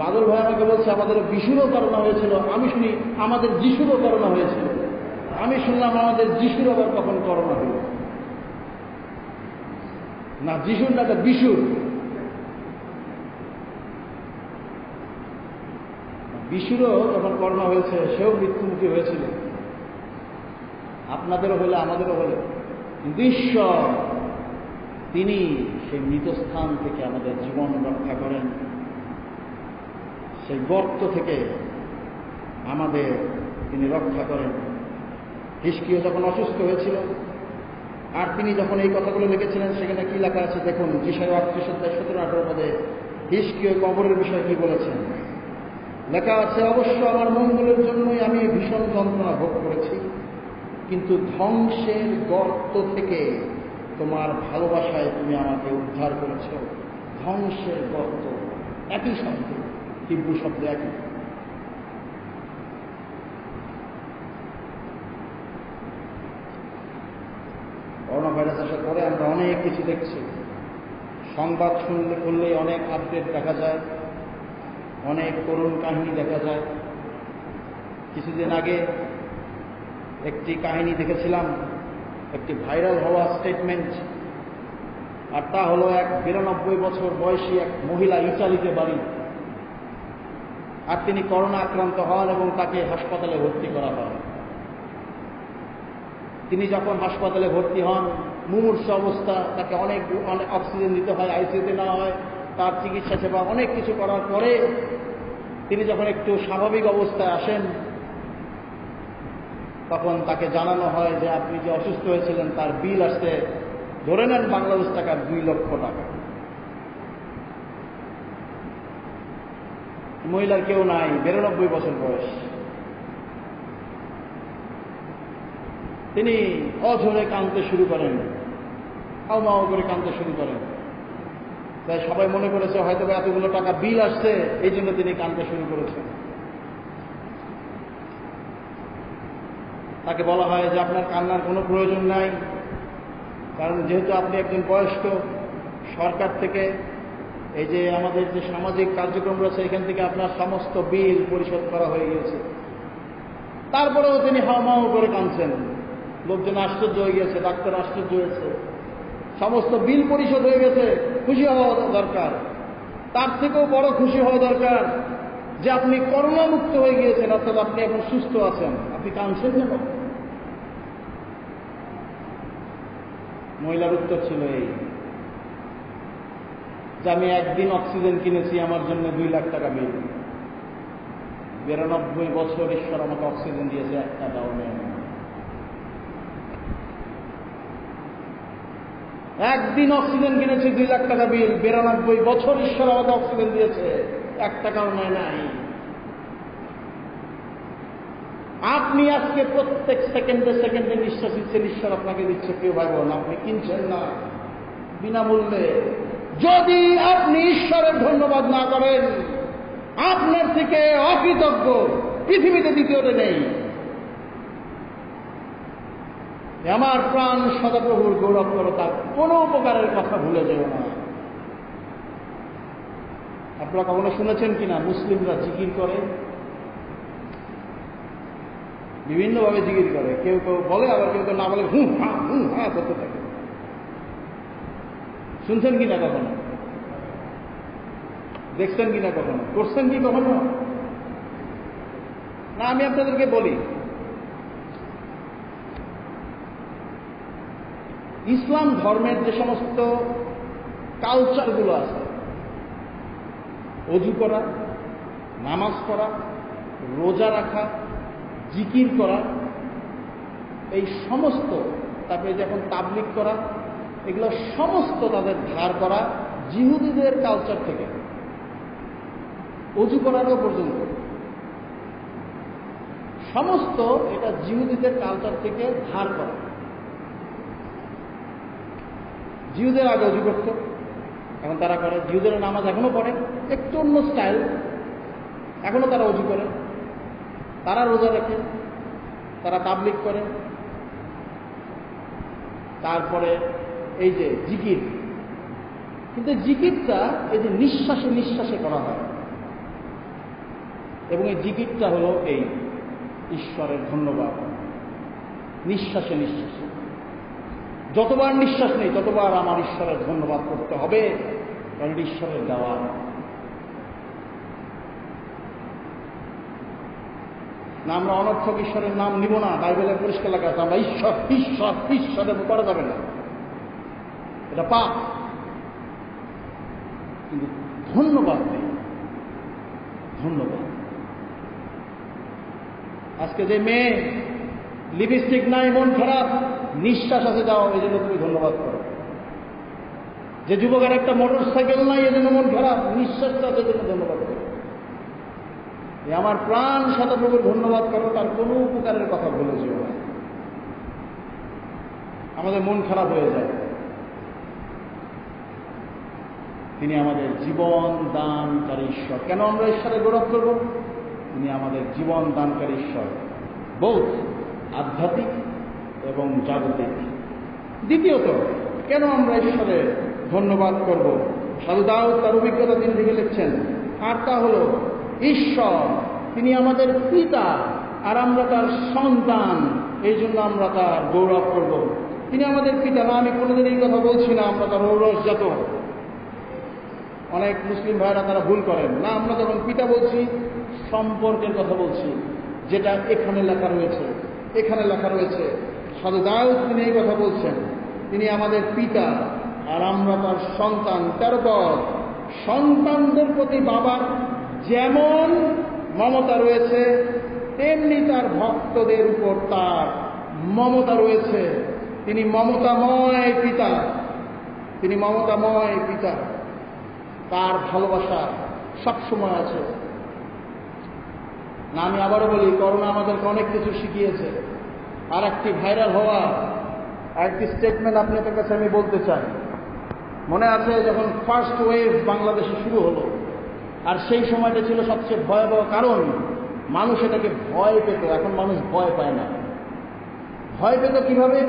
বাদল ভাই আমাকে বলছে আমাদের বিশুরও করোনা হয়েছিল, আমি শুনি আমাদের যিশুরও করোনা হয়েছিল। আমি শুনলাম আমাদের যিশুর আবার কখন করোনা হল, না যিশুর না, বিশুর। বিশুরও যখন করোনা হয়েছে সেও মৃত্যুমুখী হয়েছিল। আপনাদেরও হলে আমাদেরও হলে, কিন্তু ঈশ্বর তিনি সেই মৃতস্থান থেকে আমাদের জীবন রক্ষা করেন, সেই গর্ত থেকে আমাদের তিনি রক্ষা করেন। হিজকিয়া যখন অসুস্থ হয়েছিল আর তিনি যখন এই কথাগুলো লিখেছিলেন, সেখানে কি লেখা আছে দেখুন, যিশায়া 38-17-18 পদে হিজকিয়া কবরের বিষয়ে কি বলেছেন। লেখা আছে, অবশ্য আমার মঙ্গলের জন্যই আমি ভীষণ যন্ত্রণা ভোগ করেছি, কিন্তু ধ্বংসের গর্ত থেকে তোমার ভালোবাসায় তুমি আমাকে উদ্ধার করেছ। ধ্বংসের গর্ত, একই শব্দ, হিব্রু শব্দ একই। করোনা ভাইরাস আসার পরে আমরা অনেক কিছু দেখছি, সংবাদ করলেই অনেক আপডেট দেখা যায়, অনেক করুণ কাহিনী দেখা যায়। কিছুদিন আগে একটি কাহিনী দেখেছিলাম, একটি ভাইরাল হওয়া স্টেটমেন্ট, আর তা হলো এক 92 বছর বয়সী এক মহিলা, ইটালিতে বাড়ি, আর তিনি করোনা আক্রান্ত হন এবং তাকে হাসপাতালে ভর্তি করা হয়। তিনি যখন হাসপাতালে ভর্তি হন, মুমূর্ষ অবস্থা, তাকে অনেক অক্সিজেন দিতে হয়, আইসিইউতে নেওয়া হয়, তার চিকিৎসা সেবা অনেক কিছু করার পরে তিনি যখন একটু স্বাভাবিক অবস্থায় আসেন, তখন তাকে জানানো হয় যে আপনি যে অসুস্থ হয়েছিলেন তার বিল আসছে, ধরে নেন বাংলাদেশ টাকা 2 লক্ষ টাকা। মহিলার কেউ নাই, 92 বছর বয়স। তিনি অঝরে কাঁদতে শুরু করেন, হাউমাউ করে কাঁদতে শুরু করেন। তাই সবাই মনে করেছে হয়তো এতগুলো টাকা বিল আসছে, এই জন্য তিনি কাঁদতে শুরু করেছেন। তাকে বলা হয় যে আপনার কান্নার কোনো প্রয়োজন নাই, কারণ যেহেতু আপনি একজন বয়স্ক সরকার থেকে এই যে আমাদের যে সামাজিক কার্যক্রম রয়েছে এখান থেকে আপনার সমস্ত বিল পরিশোধ করা হয়ে গিয়েছে। তারপরেও তিনি হাওমাও করে কাঁদছেন। লোকজন আশ্চর্য হয়ে গেছে, ডাক্তার আশ্চর্য হয়েছে। সমস্ত বিল পরিশোধ হয়ে গেছে, খুশি হওয়া দরকার। তার থেকেও বড় খুশি হওয়া দরকার যে আপনি করোনা মুক্ত হয়ে গিয়েছেন, অর্থাৎ আপনি এখন সুস্থ আছেন। আপনি কাঁদছেন কেন? মহিলার উত্তর ছিল এই যে আমি একদিন অক্সিজেন কিনেছি, আমার জন্য 2 লাখ টাকা বিল। 92 বছর ঈশ্বর আমাকে অক্সিজেন দিয়েছে, 1 টাকাও নেই। একদিন অক্সিজেন কিনেছি, 2 লাখ টাকা বিল। 92 বছর ঈশ্বর আমাকে অক্সিজেন দিয়েছে, 1 টাকাও নেয় নাই। আপনি আজকে প্রত্যেক সেকেন্ডে সেকেন্ডে নিঃশ্বাস দিচ্ছেন, ঈশ্বর আপনাকে দিচ্ছে। কেউ ভাই বোন, আপনি কিনছেন না বিনামূল্যে। যদি আপনি ঈশ্বরের ধন্যবাদ না করেন, আপনার থেকে অকৃতজ্ঞ পৃথিবীতে দ্বিতীয়টা নেই। আমার প্রাণ সদাপ্রভুর গৌরব করো, তার কোনো উপকারের কথা ভুলে যেও না। আপনারা কখনো শুনেছেন কিনা মুসলিমরা জিকির করে? বিভিন্নভাবে জিকির করে। কেউ কেউ বলে, আবার কেউ কেউ না বলে, হুঁ হ্যাঁ করতে থাকে। শুনছেন কিনা কখনো? দেখছেন কিনা কখনো? করছেন কি কখনো? না, আমি আপনাদেরকে বলি, ইসলাম ধর্মের যে সমস্ত কালচারগুলো আছে, অজু করা, নামাজ পড়া, রোজা রাখা, জিকির করা, এই সমস্ত, তারপরে যখন তাবলিগ করা, এগুলো সমস্ত তাদের ধার করা জিহুদীদের কালচার থেকে। অজু করারও পর্যন্ত সমস্ত এটা জিহুদীদের কালচার থেকে ধার করা। জিহুদের আগে অজু করত, এখন তারা করে। জিহুদের নামাজ এখনো পড়ে, একটু অন্য স্টাইল, এখনো তারা অজু করে, তারা রোজা রাখে, তারা তাবলিগ করে। তারপরে এই যে জিকির, কিন্তু জিকিরটা এই যে নিঃশ্বাসে নিঃশ্বাসে করা হয়, এবং এই জিকিরটা হলো এই ঈশ্বরের ধন্যবাদ। নিঃশ্বাসে নিঃশ্বাসে, যতবার নিঃশ্বাস নেই ততবার আমার ঈশ্বরের ধন্যবাদ করতে হবে, কারণ ঈশ্বরের দেওয়া। না, আমরা অনর্থক ঈশ্বরের নাম নিব না। বাইবেলের পরিষ্কার লেখা আছে আমরা ঈশ্বর ঈশ্বর ঈশ্বরের করা যাবে না, এটা পাপ। কিন্তু ধন্যবাদ নেই, ধন্যবাদ। আজকে যে মেয়ে লিপস্টিক নাই, মন খারাপ, নিঃশ্বাস আছে, যাও, এই জন্য তুমি ধন্যবাদ করো। যে যুবকের একটা মোটর সাইকেল নাই, এই জন্য মন খারাপ, নিঃশ্বাসটা আছে, জন্য ধন্যবাদ করো। আমার প্রাণ শতপ্রভুর ধন্যবাদ করো, তার কোনো উপকারের কথা ভুলে যেও না। আমাদের মন খারাপ হয়ে যায়। তিনি আমাদের জীবন দানকারী ঈশ্বর। কেন আমরা ঈশ্বরের গৌরব করব? তিনি আমাদের জীবন দানকারী ঈশ্বর, বোধ আধ্যাত্মিক এবং জাগতিক। দ্বিতীয়ত, কেন আমরা ঈশ্বরের ধন্যবাদ করব? সাধু দাউদ তার অভিজ্ঞতা তিনি লিখে লিখছেন, আর তা হল ঈশ্বর তিনি আমাদের পিতা আর আমরা তার সন্তান, এই জন্য আমরা তার গৌরব করব। তিনি আমাদের পিতা না, আমি কোনোদিন এই কথা বলছি না আমরা তার ঔরসজাত। অনেক মুসলিম ভাইরা তারা ভুল করেন। না, আমরা যখন পিতা বলছি সম্পর্কের কথা বলছি, যেটা এখানে লেখা রয়েছে, এখানে লেখা রয়েছে। সাধু দাউদ তিনি এই কথা বলছেন, তিনি আমাদের পিতা আর আমরা তার সন্তান। তারপর সন্তানদের প্রতি বাবার যেমন মমতা রয়েছে, তেমনি তার ভক্তদের উপর তার মমতা রয়েছে। তিনি মমতাময় পিতা, তিনি মমতাময় পিতা। তার ভালোবাসা সবসময় আছে। না, আমি আবারও বলি, করোনা আমাদেরকে অনেক কিছু শিখিয়েছে। আর একটি ভাইরাল হওয়া একটি স্টেটমেন্ট আপনাদের কাছে আমি বলতে চাই। মনে আছে যখন ফার্স্ট ওয়েভ বাংলাদেশে শুরু হলো, আর সেই সময়টা ছিল সবচেয়ে ভয়াবহ, কারণ মানুষ এটাকে ভয় পেত। এখন মানুষ ভয় পায় না। ভয় পেত কিভাবে?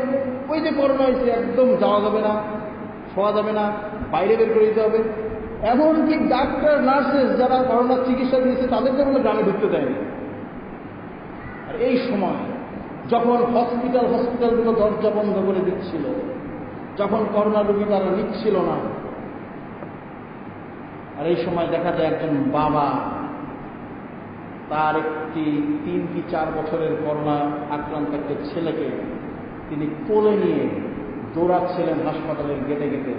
ওই যে করোনা হয়েছে, একদম যাওয়া যাবে না, শোয়া যাবে না, বাইরে বের করে দিতে হবে। এমনকি ডাক্তার নার্সেস যারা করোনার চিকিৎসা দিয়েছে তাদেরকে বলে গ্রামে ঢুকতে দেয়নি। আর এই সময় যখন হসপিটালগুলো দরজা বন্ধ করে দিচ্ছিল, যখন করোনা রোগী তারা নিচ্ছিল না, আর এই সময় দেখা যায় একজন বাবা তার একটি 3 কি 4 বছরের করোনা আক্রান্ত একটা ছেলেকে তিনি কোলে নিয়ে দৌড়াচ্ছিলেন হাসপাতালের গেটে গেটে।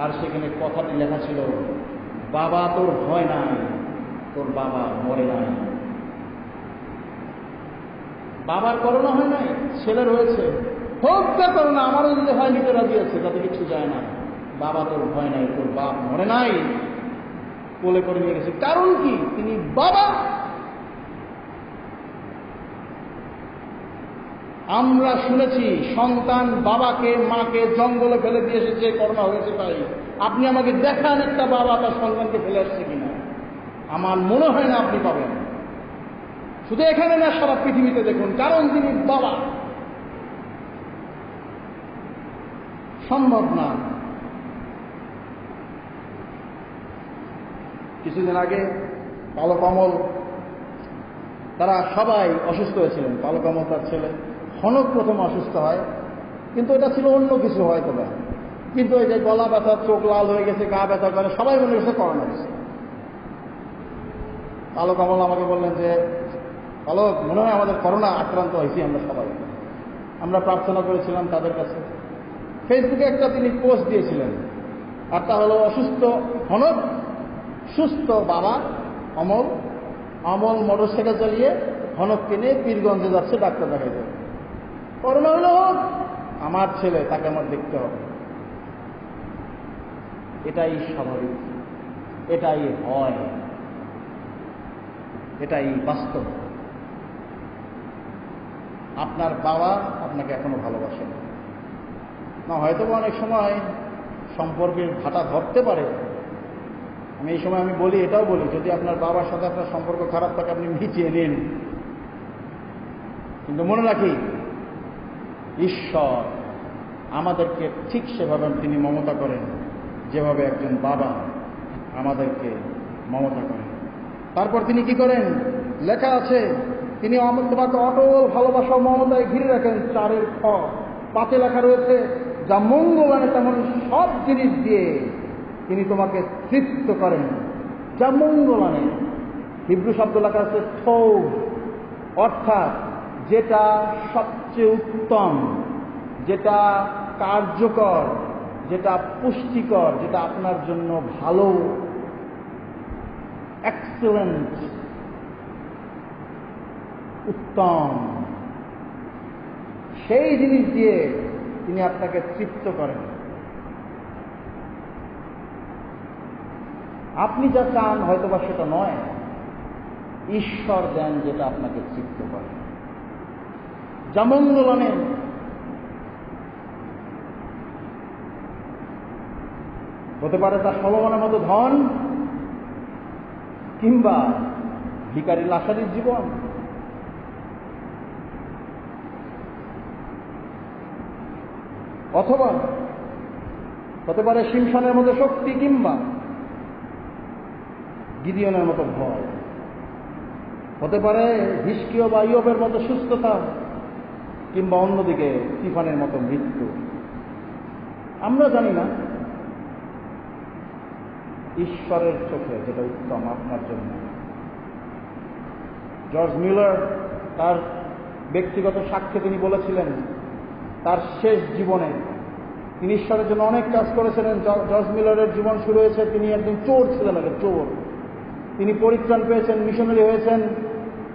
আর সেখানে কথাটি লেখা ছিল, বাবা তোর ভয় নাই, তোর বাবা মরে নাই। বাবার করোনা হয় নাই, ছেলের হয়েছে, হোক তা করোনা, আমারও যদি হয় নিতে রাজি আছে, তাতে কিছু যায় না। বাবা তোর ভয় নাই, তোর বাপ মরে নাই, কোলে করে নিয়ে গেছে। কারণ কি? তিনি বাবা। আমরা শুনেছি সন্তান বাবাকে মাকে জঙ্গলে ফেলে দিয়ে এসেছে, করোনা হয়েছে তাই। আপনি আমাকে দেখান একটা বাবা তার সন্তানকে ফেলে আসছে কিনা। আমার মনে হয় না আপনি পাবেন। শুধু এখানে না, সারা পৃথিবীতে দেখুন, কারণ তিনি বাবা। সম্ভব না। কিছুদিন আগে কালো কমল, তারা সবাই অসুস্থ হয়েছিলেন। কালো কমল তার ছেলে হনক প্রথম অসুস্থ হয়, কিন্তু এটা ছিল অন্য কিছু হয়তো না। কিন্তু এই যে গলা ব্যথা, চোখ লাল হয়ে গেছে, গা ব্যথা করে, সবাই মনে করছে করোনা হয়েছে। কালো কমল আমাকে বললেন যে, কালো মনে হয় আমাদের করোনা আক্রান্ত হয়েছি আমরা সবাই। আমরা প্রার্থনা করেছিলাম তাদের কাছে। ফেসবুকে একটা তিনি পোস্ট দিয়েছিলেন, আর তা হলো অসুস্থ হনক, সুস্থ বাবা অমল মোটরসাইকেল চালিয়ে হনককে নিয়ে পীরগঞ্জে যাচ্ছে ডাক্তার দেখাইতে। করোনা হলো আমার ছেলে, তাকে আমার দেখতে হবে। এটাই স্বাভাবিক, এটাই হয়, এটাই বাস্তব। আপনার বাবা আপনাকে এখনো ভালোবাসেন না, হয়তো অনেক সময় সম্পর্কের ভাটা ধরতে পারে। আমি এই সময় বলি, এটাও বলি, যদি আপনার বাবার সাথে আপনার সম্পর্ক খারাপ থাকে আপনি মিটিয়ে নিন, কিন্তু মনে রাখি ঈশ্বর আমাদেরকে ঠিক সেভাবে তিনি মমতা করেন যেভাবে একজন বাবা আমাদেরকে মমতা করেন। তারপর তিনি কি করেন? লেখা আছে, তিনি তোমাকে অটল ভালোবাসা মমতায় ঘিরে রাখেন। 4 5 লেখা রয়েছে, যা মঙ্গল আনে তেমন সব জিনিস দিয়ে তিনি তোমাকে তৃপ্ত করেন। যা মঙ্গল আনে, হিব্রু শব্দ লেখা আছে থৌব, অর্থাৎ যেটা সবচেয়ে উত্তম, যেটা কার্যকর, যেটা পুষ্টিকর, যেটা আপনার জন্য ভালো, এক্সেলেন্ট, উত্তম, সেই জিনিস দিয়ে তিনি আপনাকে তৃপ্ত করেন। আপনি যা চান হয়তোবা সেটা নয়, ঈশ্বর দেন যেটা আপনাকে তৃপ্ত করে। যা মঙ্গল আনে, হতে পারে তার সলমনের মতো ধন, কিংবা ভিখারি লাশারির জীবন, অথবা হতে পারে সিমসনের মতো শক্তি, কিংবা গিদিয়নের মতো ভয়, হতে পারে হিস্কিয় বা ইয়বের মতো সুস্থতা, কিংবা অন্যদিকে স্তিফানের মতো মৃত্যু। আমরা জানি না। ঈশ্বরের চোখে যেটা উত্তম আপনার জন্য। জর্জ মিলার তার ব্যক্তিগত সাক্ষ্যে তিনি বলেছিলেন, তার শেষ জীবনে তিনি ঈশ্বরের জন্য অনেক কাজ করেছিলেন। জর্জ মিলারের জীবন শুরু হয়েছে, তিনি একজন চোর ছিলেন, আগে চোর। তিনি পরিত্রাণ পেয়েছেন, মিশনারি হয়েছেন,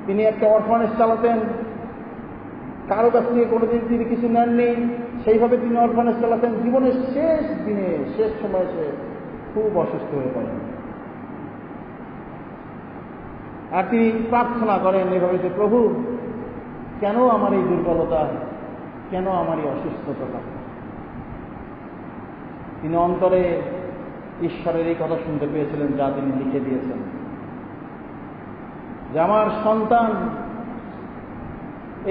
তিনি একটা অরফানেজ চালাতেন, কারো কাছ থেকে কোনোদিন তিনি কিছু নেননি, সেইভাবে তিনি অরফানেজ চালাতেন। জীবনের শেষ দিনে, শেষ সময় সে খুব অসুস্থ হয়ে পড়েন। আর তিনি প্রার্থনা করেন এভাবে যে, প্রভু, কেন আমার এই দুর্বলতা, কেন আমার এই অসুস্থতা? তিনি অন্তরে ঈশ্বরের এই কথা শুনতে পেয়েছিলেন, যা তিনি লিখে দিয়েছেন, যে আমার সন্তান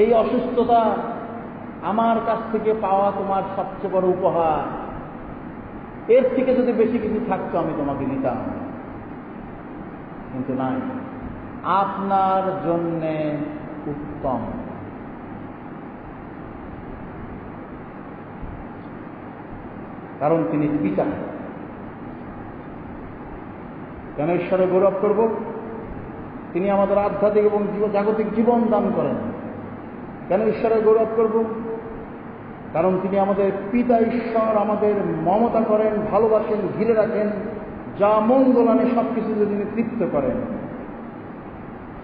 এই অসুস্থতা আমার কাছ থেকে পাওয়া তোমার সবচেয়ে বড় উপহার। এর থেকে যদি বেশি কিছু থাকতো আমি তোমাকে দিতাম, কিন্তু নাই, আপনার জন্যে উত্তম। কারণ তিনি পিতা। কেন ঈশ্বরে গৌরব করব? তিনি আমাদের আধ্যাত্মিক এবং জাগতিক জীবন দান করেন। কেন ঈশ্বরে গৌরব করব? কারণ তিনি আমাদের পিতা ঈশ্বর, আমাদের মমতা করেন, ভালোবাসেন, ঘিরে রাখেন, যা মঙ্গল আনে সবকিছুতে তিনি তৃপ্ত করেন।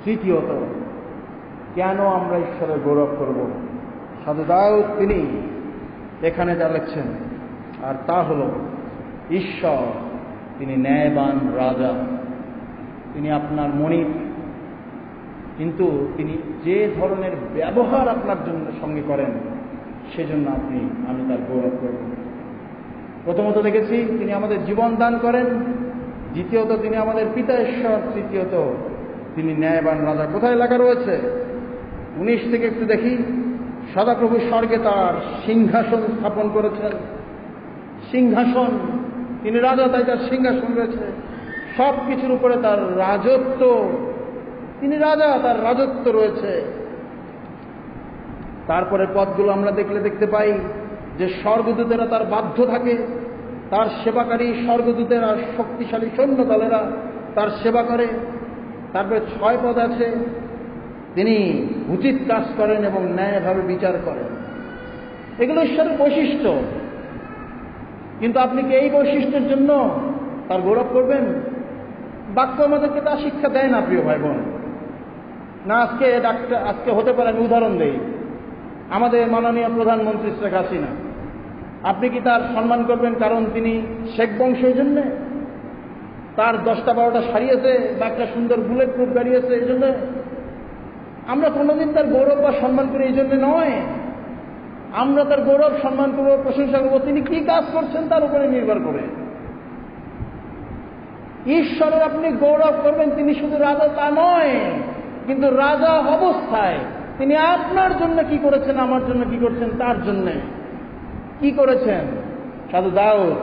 তৃতীয়ত, কেন আমরা ঈশ্বরের গৌরব করব? সাধু দাউদ তিনি এখানে যা লিখছেন, আর তা হল ঈশ্বর তিনি ন্যায়বান রাজা, তিনি আপনার মনিব, কিন্তু তিনি যে ধরনের ব্যবহার আপনার জন্য সঙ্গে করেন সেজন্য আমি তার গৌরব করব। প্রথমত দেখেছি তিনি আমাদের জীবন দান করেন, দ্বিতীয়ত তিনি আমাদের পিতা ঈশ্বর, তৃতীয়ত তিনি ন্যায়বান রাজা। কোথায় লেখা রয়েছে? 19 থেকে একটু দেখি। সদাপ্রভু স্বর্গে তার সিংহাসন স্থাপন করেছেন। সিংহাসন, তিনি রাজা, তাই তার সিংহাসন রয়েছে। সব কিছুর উপরে তার রাজত্ব, তিনি রাজা, তার রাজত্ব রয়েছে। তারপরে পদগুলো আমরা দেখতে পাই যে স্বর্গদূতেরা তার বাধ্য থাকে, তার সেবাকারী স্বর্গদূতেরা, শক্তিশালী সৈন্যদলেরা তার সেবা করে। তারপরে 6 পদ আছে, তিনি উচিত কাজ করেন এবং ন্যায়ভাবে বিচার করেন। এগুলো ঈশ্বরের বৈশিষ্ট্য। কিন্তু আপনি কি এই বৈশিষ্ট্যের জন্য তার গৌরব করবেন? বাক্য আমাদেরকে তা শিক্ষা দেয় না, প্রিয় ভাই বোন। না, আজকে হতে পারে, আমি উদাহরণ দেই, আমাদের মাননীয় প্রধানমন্ত্রী শেখ হাসিনা, আপনি কি তার সম্মান করবেন কারণ তিনি শেখ বংশের জন্যে? তার 10টা 12টা সারিয়েছে বা একটা সুন্দর বুলেট প্রুফ গাড়িয়েছে এই জন্য? আমরা কোনোদিন তার গৌরব বা সম্মান করি এই জন্য নয়। আমরা তার গৌরব সম্মান করব, প্রশংসা করব তিনি কি কাজ করছেন তার উপরে নির্ভর করে। ঈশ্বরের আপনি গৌরব করবেন, তিনি শুধু রাজা তা নয়, কিন্তু রাজা অবস্থায় তিনি আপনার জন্য কি করেছেন, আমার জন্য কি করছেন, তার জন্য কি করেছেন। সাধু দাউদ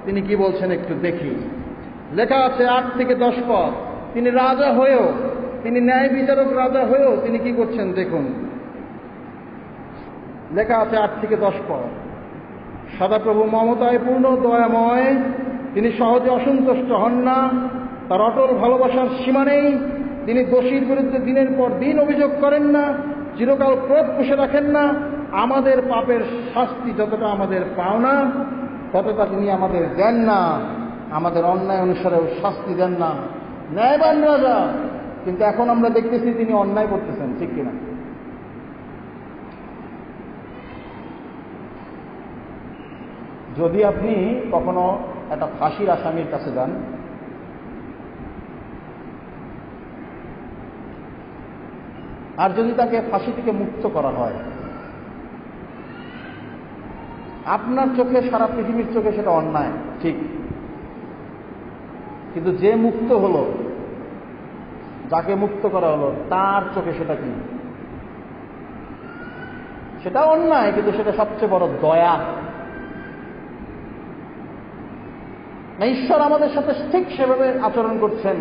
তিনি কি বলছেন একটু দেখি। লেখা আছে 8 থেকে 10 পদ, তিনি রাজা হয়েও, তিনি ন্যায় বিচারক রাজা হয়েও তিনি কি করছেন দেখুন। লেখা আছে 8 থেকে 10 পদ। সদাপ্রভু মমতায় পূর্ণ, দয়াময়, তিনি সহজে অসন্তুষ্ট হন না, তার অটল ভালোবাসার সীমা নেই, তিনি দোষীর বিরুদ্ধে দিনের পর দিন অভিযোগ করেন না, চিরকাল ক্রোধ পুষে রাখেন না, আমাদের পাপের শাস্তি যতটা আমাদের পাওনা ততটা তিনি আমাদের দেন না, আমাদের অন্যায় অনুসারেও শাস্তি দেন না। ন্যায়বান রাজা, কিন্তু এখন আমরা দেখতেছি তিনি অন্যায় করতেছেন, ঠিক কিনা? যদি আপনি কখনো একটা ফাঁসির আসামির কাছে যান, আর যদি তাকে ফাঁসি থেকে মুক্ত করা হয়, আপনার চোখে, সারা পৃথিবীর চোখে সেটা অন্যায়, ঠিক। কিন্তু যে মুক্ত হলো, যাকে মুক্ত করা হলো, তার চোখে সেটা কি? সেটা অন্যায়, কিন্তু সেটা সবচেয়ে বড় দয়া। না, ঈশ্বর আমাদের সাথে ঠিক সেভাবে আচরণ করছেন।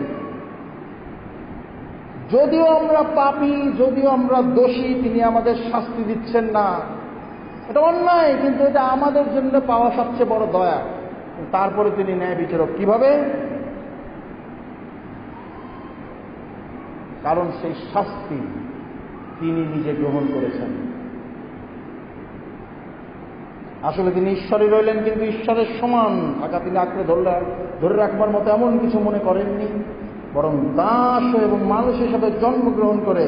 যদিও আমরা পাপী, যদিও আমরা দোষী, তিনি আমাদের শাস্তি দিচ্ছেন না, এটা অন্যায়, কিন্তু এটা আমাদের জন্য পাওয়া সবচেয়ে বড় দয়া। তারপরে তিনি ন্যায় বিচারক। কিভাবে? কারণ সেই শাস্তি তিনি নিজে গ্রহণ করেছেন। আসলে তিনি ঈশ্বরই রইলেন, কিন্তু ঈশ্বরের সমান থাকা তিনি আঁকড়ে ধরে রাখবার মতো এমন কিছু মনে করেননি, বরং দাস এবং মানুষ হিসাবে জন্মগ্রহণ করে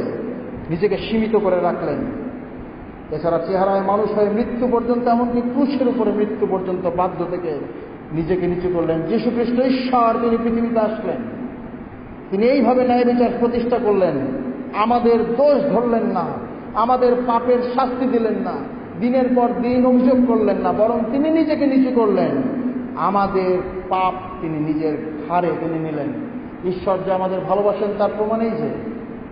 নিজেকে সীমিত করে রাখলেন। এছাড়া চেহারায় মানুষ হয়ে মৃত্যু পর্যন্ত, এমনকি ক্রুশের উপরে মৃত্যু পর্যন্ত বাধ্য থেকে নিজেকে নিচু করলেন। যীশু খ্রিস্ট ঈশ্বর, তিনি পৃথিবীতে আসলেন, তিনি এইভাবে ন্যায় বিচার প্রতিষ্ঠা করলেন। আমাদের দোষ ধরলেন না, আমাদের পাপের শাস্তি দিলেন না, দিনের পর দিন অভিযোগ করলেন না, বরং তিনি নিজেকে নিচু করলেন। আমাদের পাপ তিনি নিজের ঘাড়ে তিনি নিলেন। ঈশ্বর যে আমাদের ভালোবাসেন তার প্রমাণেই যে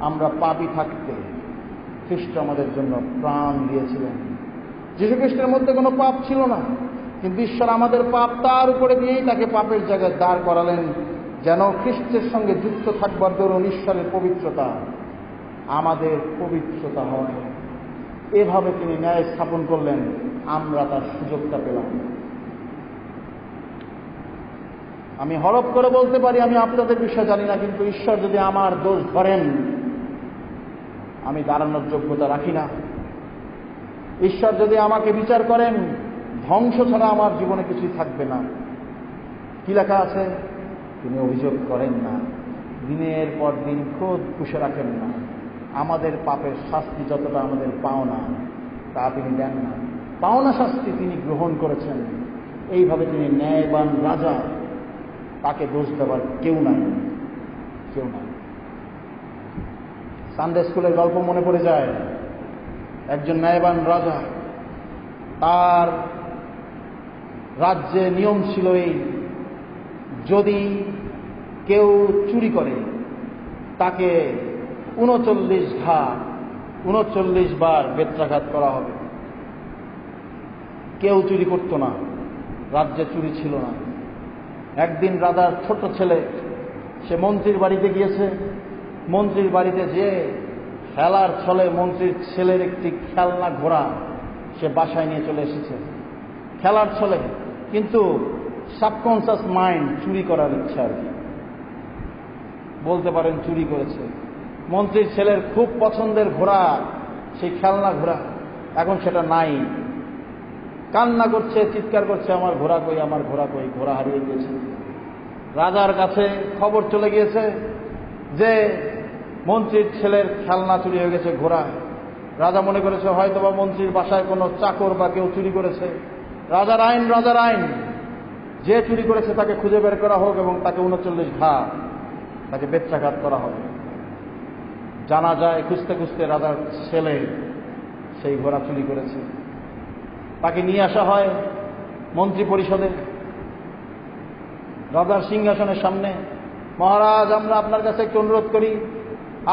আমরা পাপী থাকতে খ্রিস্ট আমাদের জন্য প্রাণ দিয়েছিলেন। যীশু খ্রিস্টের মধ্যে কোনো পাপ ছিল না, কিন্তু ঈশ্বর আমাদের পাপ তার উপরে দিয়েই তাকে পাপের জায়গায় দাঁড় করালেন, যেন খ্রিস্টের সঙ্গে যুক্ত থাকবার দরুন ঈশ্বরের পবিত্রতা আমাদের পবিত্রতা হয়। এভাবে তিনি ন্যায় স্থাপন করলেন, আমরা তার সুযোগটা পেলাম। আমি হরফ করে বলতে পারি আমি আপনাদের বিষয় জানি না, কিন্তু ঈশ্বর যদি আমার দোষ ধরেন আমি দাঁড়ানোর যোগ্যতা রাখি না। ঈশ্বর যদি আমাকে বিচার করেন ধ্বংস ছাড়া আমার জীবনে কিছুই থাকবে না। কি লেখা আছে? তিনি অভিযোগ করেন না, দিনের পর দিন ক্রোধ পুষে রাখেন না। আমাদের পাপের শাস্তি যতটা আমাদের পাওনা তা তিনি দেন না, পাওনা শাস্তি তিনি গ্রহণ করেছেন। এইভাবে তিনি ন্যায়বান রাজা, তাকে দোষ দেওয়ার কেউ নাই, কেউ নাই। সানডে স্কুলের গল্প মনে পড়ে যায়। একজন ন্যায়বান রাজা, তার রাজ্যে নিয়ম ছিল এই, যদি কেউ চুরি করে তাকে 39 বার বেত্রাঘাত করা হবে। কেউ চুরি করত না, রাজ্যে চুরি ছিল না। একদিন রাজার ছোট ছেলে, সে মন্ত্রীর বাড়িতে গিয়েছে। মন্ত্রীর বাড়িতে যেয়ে খেলার ছলে মন্ত্রীর ছেলের একটি খেলনা ঘোড়া সে বাসায় নিয়ে চলে এসেছে খেলার ছলে, কিন্তু সাবকনসিয়াস মাইন্ড চুরি করার ইচ্ছা আর কি, বলতে পারেন চুরি করেছে। মন্ত্রীর ছেলের খুব পছন্দের ঘোড়া, সেই খেলনা ঘোড়া, এখন সেটা নাই। কান্না করছে, চিৎকার করছে, আমার ঘোড়া কই, আমার ঘোড়া কই, ঘোড়া হারিয়ে গিয়েছে। রাজার কাছে খবর চলে গিয়েছে যে মন্ত্রীর ছেলের খেলনা চুরি হয়ে গেছে, ঘোড়া। রাজা মনে করেছে হয়তোবা মন্ত্রীর বাসায় কোনো চাকর বা কেউ চুরি করেছে। রাজার আইন, যে চুরি করেছে তাকে খুঁজে বের করা হোক এবং তাকে 39 ঘাত, তাকে বেত্রাঘাত করা হবে। জানা যায় খুঁজতে খুঁজতে রাজার ছেলে সেই ঘোড়া চুরি করেছে। তাকে নিয়ে আসা হয় মন্ত্রী পরিষদে, রাজার সিংহাসনের সামনে। মহারাজ, আমরা আপনার কাছে একটু অনুরোধ করি,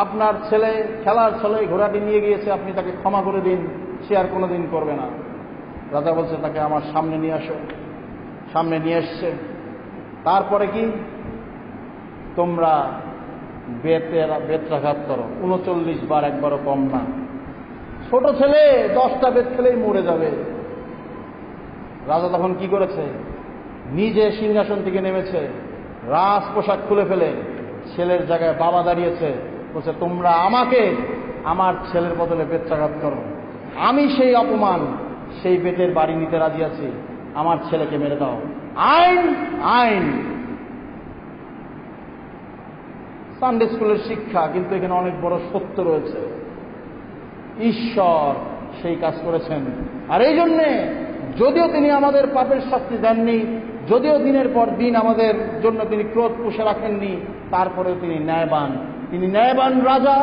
আপনার ছেলে খেলার ছলে ঘোড়াটি নিয়ে গিয়েছে, আপনি তাকে ক্ষমা করে দিন, সে আর কোনোদিন করবে না। রাজা বলছে তাকে আমার সামনে নিয়ে আসো। সামনে নিয়ে এসছে। তারপরে কি? তোমরা বেত্রাঘাত করো 39 বার, একবারও কম না। ছোট ছেলে 10টা বেত খেলেই মরে যাবে। রাজা তখন কি করেছে? নিজে সিংহাসন থেকে নেমেছে, রাজ পোশাক খুলে ফেলে ছেলের জায়গায় বাবা দাঁড়িয়েছে, বলছে তোমরা আমাকে আমার ছেলের বদলে বেত্রাঘাত করো, আমি সেই অপমান, সেই বেতের বাড়ি নিতে রাজি আছি, আমার ছেলেকে মেরে দাও। আইন আইন। সানডে স্কুলের শিক্ষা, কিন্তু এখানে অনেক বড় সত্য রয়েছে। ঈশ্বর সেই কাজ করেছেন। আর এই জন্যে যদিও তিনি আমাদের পাপের শাস্তি দেননি, যদিও দিনের পর দিন আমাদের জন্য তিনি ক্রোধ পুষে রাখেননি, তারপরেও তিনি ন্যায়বান। তিনি ন্যায়বান রাজা,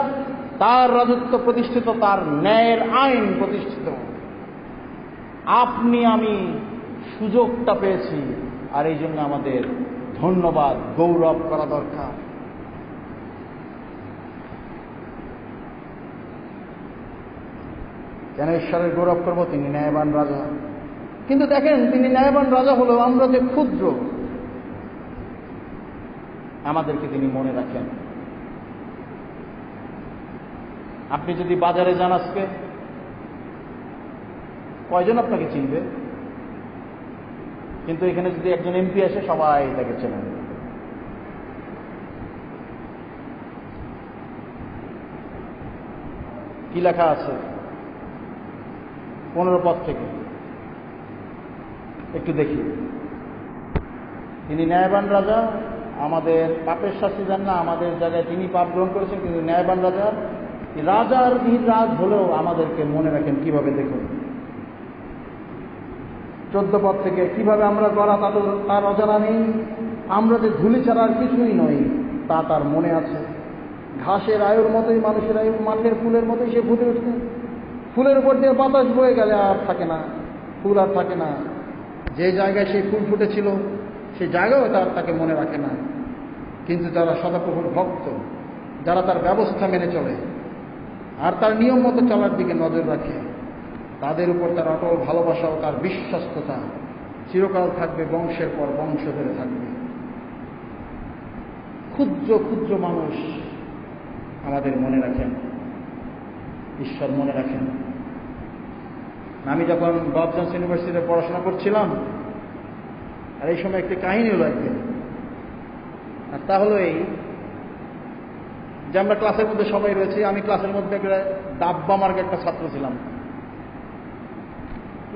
তার রাজত্ব প্রতিষ্ঠিত, তার ন্যায়ের আইন প্রতিষ্ঠিত। আপনি আমি সুযোগটা পেয়েছি, আর এই জন্য আমাদের ধন্যবাদ, গৌরব করা দরকার। কেন ঈশ্বরের গৌরব করব? তিনি ন্যায়বান রাজা। কিন্তু দেখেন, তিনি ন্যায়বান রাজা হলেও আমরা যে ক্ষুদ্র, আমাদেরকে তিনি মনে রাখেন। আপনি যদি বাজারে যান আজকে, কয়জন আপনাকে চিনবে? কিন্তু এখানে যদি একজন এমপি আসে, সবাই তাকে চেনেন। কি লেখা আছে 15 পদ থেকে? একটু দেখি। তিনি ন্যায়বান রাজা, আমাদের পাপের শাস্তি দেন না, আমাদের জায়গায় তিনি পাপ গ্রহণ করেছেন, কিন্তু ন্যায়বান রাজা, রাজার রাজ হলেও আমাদেরকে মনে রাখেন। কিভাবে? দেখুন 14 পদ থেকে, কিভাবে আমরা গড়া তার অজানা নেই, আমরা যে ধুলি ছাড়ার কিছুই নই তা তার মনে আছে। ঘাসের আয়ুর মতোই মানুষের আয়ু, মাঠের ফুলের মতোই সে ফুটে উঠে। ফুলের উপর দিয়ে বাতাস বয়ে গেলে আর থাকে না, ফুল আর থাকে না। যে জায়গায় সেই ফুল ফুটেছিল সেই জায়গাও তাকে মনে রাখে না। কিন্তু যারা সদাপ্রভুর ভক্ত, যারা তার ব্যবস্থা মেনে চলে আর তার নিয়ম মতো চলার দিকে নজর রাখে, তাদের উপর তার অটল ভালোবাসা ও তার বিশ্বস্ততা চিরকাল থাকবে, বংশের পর বংশ ধরে থাকবে। ক্ষুদ্র ক্ষুদ্র মানুষ আমাদের মনে রাখেন, ঈশ্বর মনে রাখেন। আমি যখন বব জন্স ইউনিভার্সিটিতে পড়াশোনা করছিলাম, আর এই সময় একটি কাহিনী হলো একদিন, আর তা হলো এই যে আমরা ক্লাসের মধ্যে সবাই রয়েছি, আমি ক্লাসের মধ্যে একটা ডাব্বা মার্গে একটা ছাত্র ছিলাম।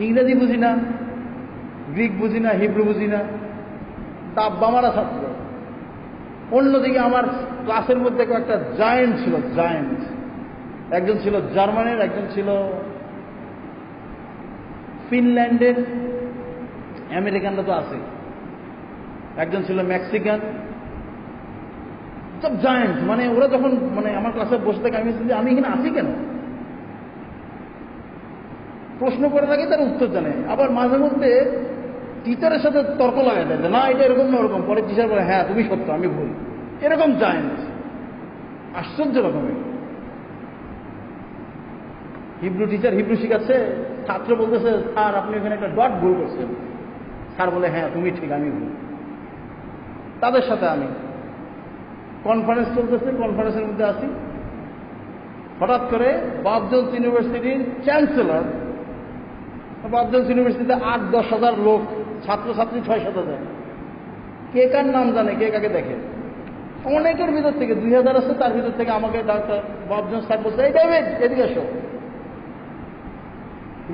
ইংরেজি বুঝি না, গ্রিক বুঝি না, হিব্রু বুঝি না, ডাব্বা মারা ছাত্র। অন্যদিকে আমার ক্লাসের মধ্যে একটা জায়েন্ট ছিল, জায়েন্ট। একজন ছিল জার্মানের, একজন ছিল ফিনল্যান্ডের, আমেরিকানরা তো আছে, একজন ছিল মেক্সিকান, সব জায়েন্ট। মানে ওরা যখন আমার ক্লাসে বসে থাকে, আমি এখানে আসি কেন, প্রশ্ন করে থাকে, তার উত্তর জানে। আবার মাঝে মধ্যে টিচারের সাথে তর্ক লাগাই দেয়, না এটা এরকম না ওরকম। পরে টিচার বলে হ্যাঁ তুমি সত্য, আমি ভুল। এরকম জায়েন্ট, আশ্চর্য রকমের। হিব্রু টিচার হিব্রু শিখাচ্ছে, ছাত্র বলতেছে স্যার আপনি এখানে একটা ডট ভুল করছেন। স্যার বলে হ্যাঁ তুমি ঠিক, আমি ভুল। তাদের সাথে আমি কনফারেন্স চলতেছে, কনফারেন্সের মধ্যে আসি, হঠাৎ করে বব জন্স ইউনিভার্সিটির চ্যান্সেলর, বব জন্স ইউনিভার্সিটিতে 8-10 হাজার লোক, ছাত্রছাত্রী 6-7 হাজার, কে কার নাম জানে, কে কাকে দেখে। অনেকের ভিতর থেকে 2000 আছে, তার ভিতর থেকে আমাকে ডাক্তার বব জন্স স্যার বলছে এই ডেভিড এদিকে এসো।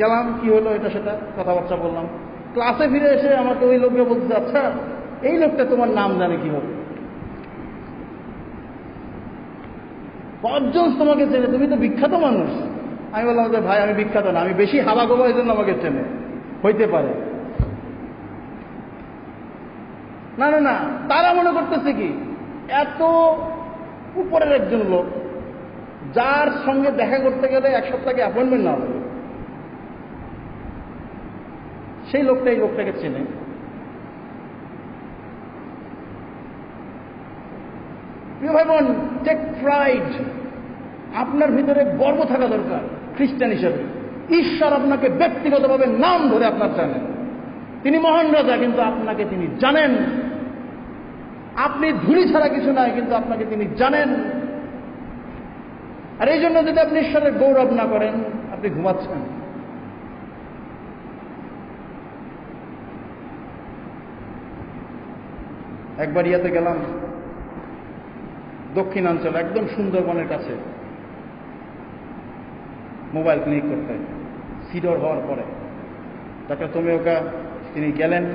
গেলাম, কি হলো এটা সেটা কথাবার্তা বললাম। ক্লাসে ফিরে এসে আমাকে ওই লোককে বলতে, আচ্ছা এই লোকটা তোমার নাম জানে কিভাবে? বব জন্স তোমাকে চেনে, তুমি তো বিখ্যাত মানুষ। আমি বললাম যে ভাই আমি বিখ্যাত না, আমি বেশি হাবা গোবা, এই জন্য আমাকে চেনে, হইতে পারে। না না না, তারা মনে করতেছে কি এত উপরের একজন লোক, যার সঙ্গে দেখা করতে গেলে 1 সপ্তাহে অ্যাপয়েন্টমেন্ট না হবে, সেই লোকটা এই লোকটাকে চেনে। প্রিয় ভাই বোন, টেক প্রাইড, আপনার ভিতরে গর্ব থাকা দরকার খ্রিস্টান হিসেবে। ঈশ্বর আপনাকে ব্যক্তিগতভাবে নাম ধরে আপনার জানেন, তিনি মহান রাজা, কিন্তু আপনাকে তিনি জানেন। আপনি ধুলি ছাড়া কিছু নাই, কিন্তু আপনাকে তিনি জানেন। আর এই জন্য যদি আপনি ঈশ্বরের গৌরব না করেন, আপনি ঘুমাচ্ছেন। একবার ইয়াতে গেলাম, দক্ষিণাঞ্চল, একদম সুন্দরবনের কাছে, মোবাইল ক্লিনিক করতে। সিডর হওয়ার পরে ডাক্তার তোমিওকা তিনি গেলেন।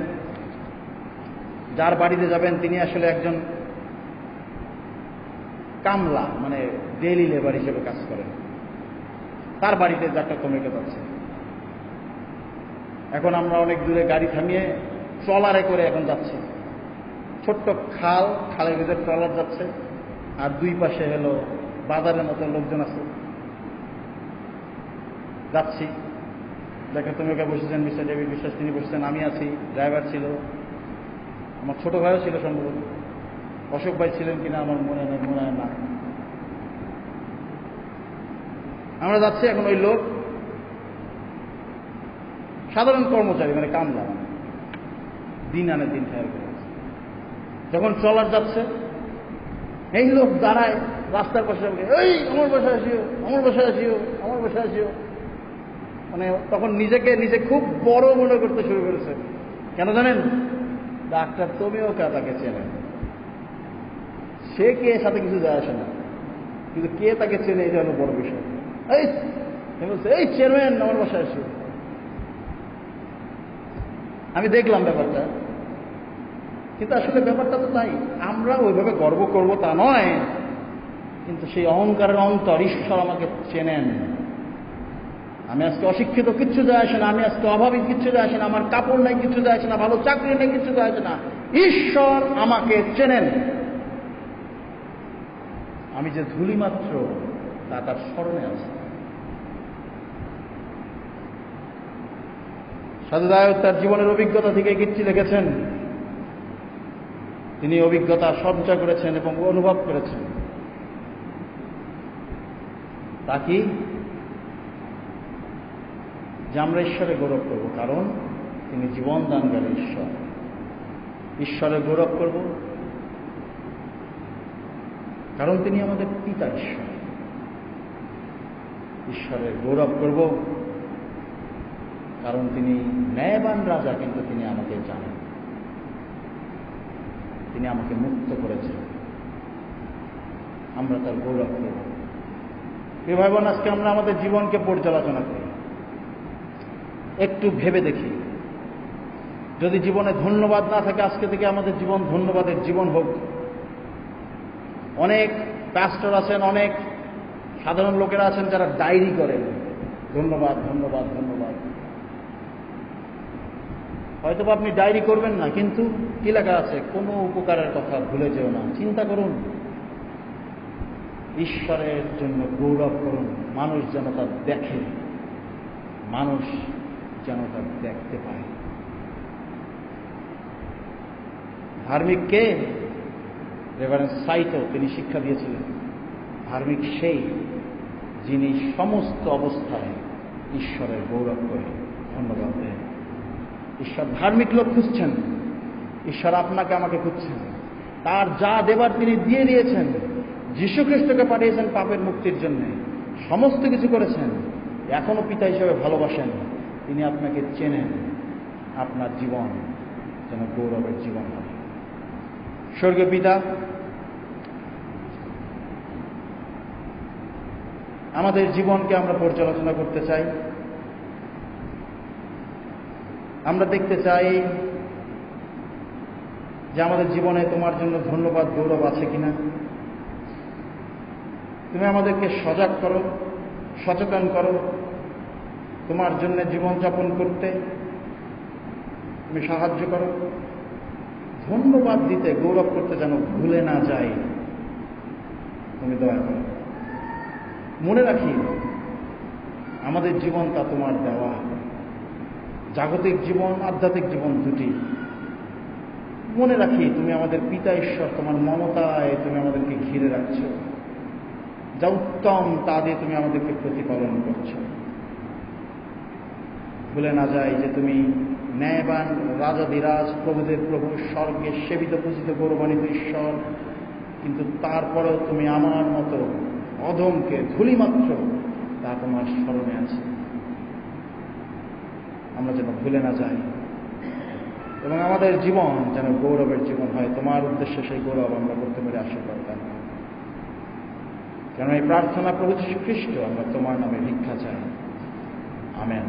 যার বাড়িতে যাবেন তিনি আসলে একজন কামলা, মানে ডেইলি লেবার হিসেবে কাজ করেন। তার বাড়িতে ডাক্তার তোমিওকা যাচ্ছে। এখন আমরা অনেক দূরে গাড়ি থামিয়ে ট্রলারে করে এখন যাচ্ছি। ছোট্ট খাল, খালের ভিতরে ট্রলার যাচ্ছে, আর দুই পাশে হলো বাজারের মতো লোকজন আছে। যাচ্ছি, ডাক্তার তোমিওকা বসেছেন, মিস্টার ডেভিড বিশ্বাস তিনি বসেছেন, আমি আছি, ড্রাইভার ছিল, আমার ছোট ভাইও ছিল সম্ভবত, অশোক ভাই ছিলেন কিনা আমার মনে হয় না। আমরা যাচ্ছি। এখন ওই লোক সাধারণ কর্মচারী, মানে কামলা, মানে দিন আনে দিন খায় করে। যখন ট্রলার যাচ্ছে, এই লোক দাঁড়ায় রাস্তার পাশে, এই আমার বাসায় আসিও, আমার বাসায় আসিও, আমার বাসায় আসিও। মানে তখন নিজে খুব বড় মনে করতে শুরু করেছে। কেন জানেন? ডাক্তার তোমিওকা তাকে চেনেন। সে কে সাথে কিছু যায় আসে না, কিন্তু কে তাকে চেনে এটা হলো বড় বিষয়। এই বলছে এই চেয়ারম্যান আমার বাসায় আসিও। আমি দেখলাম ব্যাপারটা, কিন্তু আসলে ব্যাপারটা তো তাই। আমরা ওইভাবে গর্ব করব তা নয়, কিন্তু সেই অহংকারের অন্তর, ঈশ্বর আমাকে চেনেন। আমি আজকে অশিক্ষিত, কিচ্ছু যায় আসে না। আমি আজকে অভাবী, কিচ্ছু যায় আসে না। আমার কাপড় নাই, কিচ্ছু যায় আসে না। ভালো চাকরি নেই, কিচ্ছু যায় আসে না। ঈশ্বর আমাকে চেনেন। আমি যে ধুলি মাত্র তা তার স্মরণে আছে। সাধু দায়ক তার জীবনের অভিজ্ঞতা থেকে কিচ্ছু লিখেছেন। তিনি অভিজ্ঞতা সঞ্চয় করেছেন এবং অনুভব করেছেন। তা কি? যে আমরা ঈশ্বরে গৌরব করব, কারণ তিনি জীবন দানকারী ঈশ্বর। ঈশ্বরের গৌরব করব কারণ তিনি আমাদের পিতা ঈশ্বর। ঈশ্বরের গৌরব করব কারণ তিনি ন্যায়বান রাজা, কিন্তু তিনি আমাকে জানেন, তিনি আমাকে মুক্ত করেছেন। আমরা তার গৌরব করব। প্রিয় ভাই বোন, আজকে আমরা আমাদের জীবনকে পর্যালোচনা করি, একটু ভেবে দেখি। যদি জীবনে ধন্যবাদ না থাকে, আজকে থেকে আমাদের জীবন ধন্যবাদের জীবন হোক। অনেক প্যাস্টর আছেন, অনেক সাধারণ লোকেরা আছেন যারা ডায়েরি করেন, ধন্যবাদ ধন্যবাদ ধন্যবাদ। হয়তো আপনি ডায়েরি করবেন না, কিন্তু কি লেখা আছে? কোনো উপকারের কথা ভুলে যেও না। চিন্তা করুন, ঈশ্বরের জন্য গৌরব করুন। মানুষ যেন তা দেখে, মানুষ যেন তা দেখতে পায়। ধার্মিক কে? রেভারেন্ড সাইতো তিনি শিক্ষা দিয়েছিলেন, ধার্মিক সেই যিনি সমস্ত অবস্থায় ঈশ্বরের গৌরব করে ধন্যবাদ দেন। ঈশ্বর ধার্মিক লোক খুঁজছেন, ঈশ্বর আপনাকে আমাকে খুঁজছেন। তার যা দেবার তিনি দিয়ে দিয়েছেন। যীশু খ্রিস্টকে পাঠিয়েছেন পাপের মুক্তির জন্য, সমস্ত কিছু করেছেন। এখনো পিতা হিসেবে ভালোবাসেন, তিনি আপনাকে চেনেন। আপনার জীবন যেন গৌরবের জীবন হয়। স্বর্গীয় পিতা, আমাদের জীবনকে আমরা পর্যালোচনা করতে চাই। আমরা দেখতে চাই যে আমাদের জীবনে তোমার জন্য ধন্যবাদ গৌরব আছে কিনা। তুমি আমাদেরকে সজাগ করো, সচেতন করো, তোমার জন্য জীবনযাপন করতে তুমি সাহায্য করো। ধন্যবাদ দিতে, গৌরব করতে যেন ভুলে না যাই, তুমি দয়া করো। মনে রাখি আমাদের জীবনটা তোমার দেওয়া, জাগতিক জীবন, আধ্যাত্মিক জীবন দুটি। মনে রাখি তুমি আমাদের পিতা ঈশ্বর, তোমার মমতায় তুমি আমাদেরকে ঘিরে রাখছো। যা উত্তম তা দিয়ে তুমি আমাদেরকে প্রতিপালন করছো। ভুলে না যাই যে তুমি ন্যায়বান রাজাধিরাজ, প্রভুদের প্রভু, স্বর্গের সেবিত পূজিত গৌরবান্বিত ঈশ্বর। কিন্তু তারপরেও তুমি আমার মতো অধমকে, ধূলিমাত্র, তা তোমার স্মরণে আছে। আমরা যেন ভুলে না যাই এবং আমাদের জীবন যেন গৌরবের জীবন হয়। তোমার উদ্দেশ্যে সেই গৌরব আমরা করতে পারি, আশীর্বাদ দান। কেন এই প্রার্থনা প্রভু যীশু খ্রিস্ট আমরা তোমার নামে ভিক্ষা চাই। আমেন।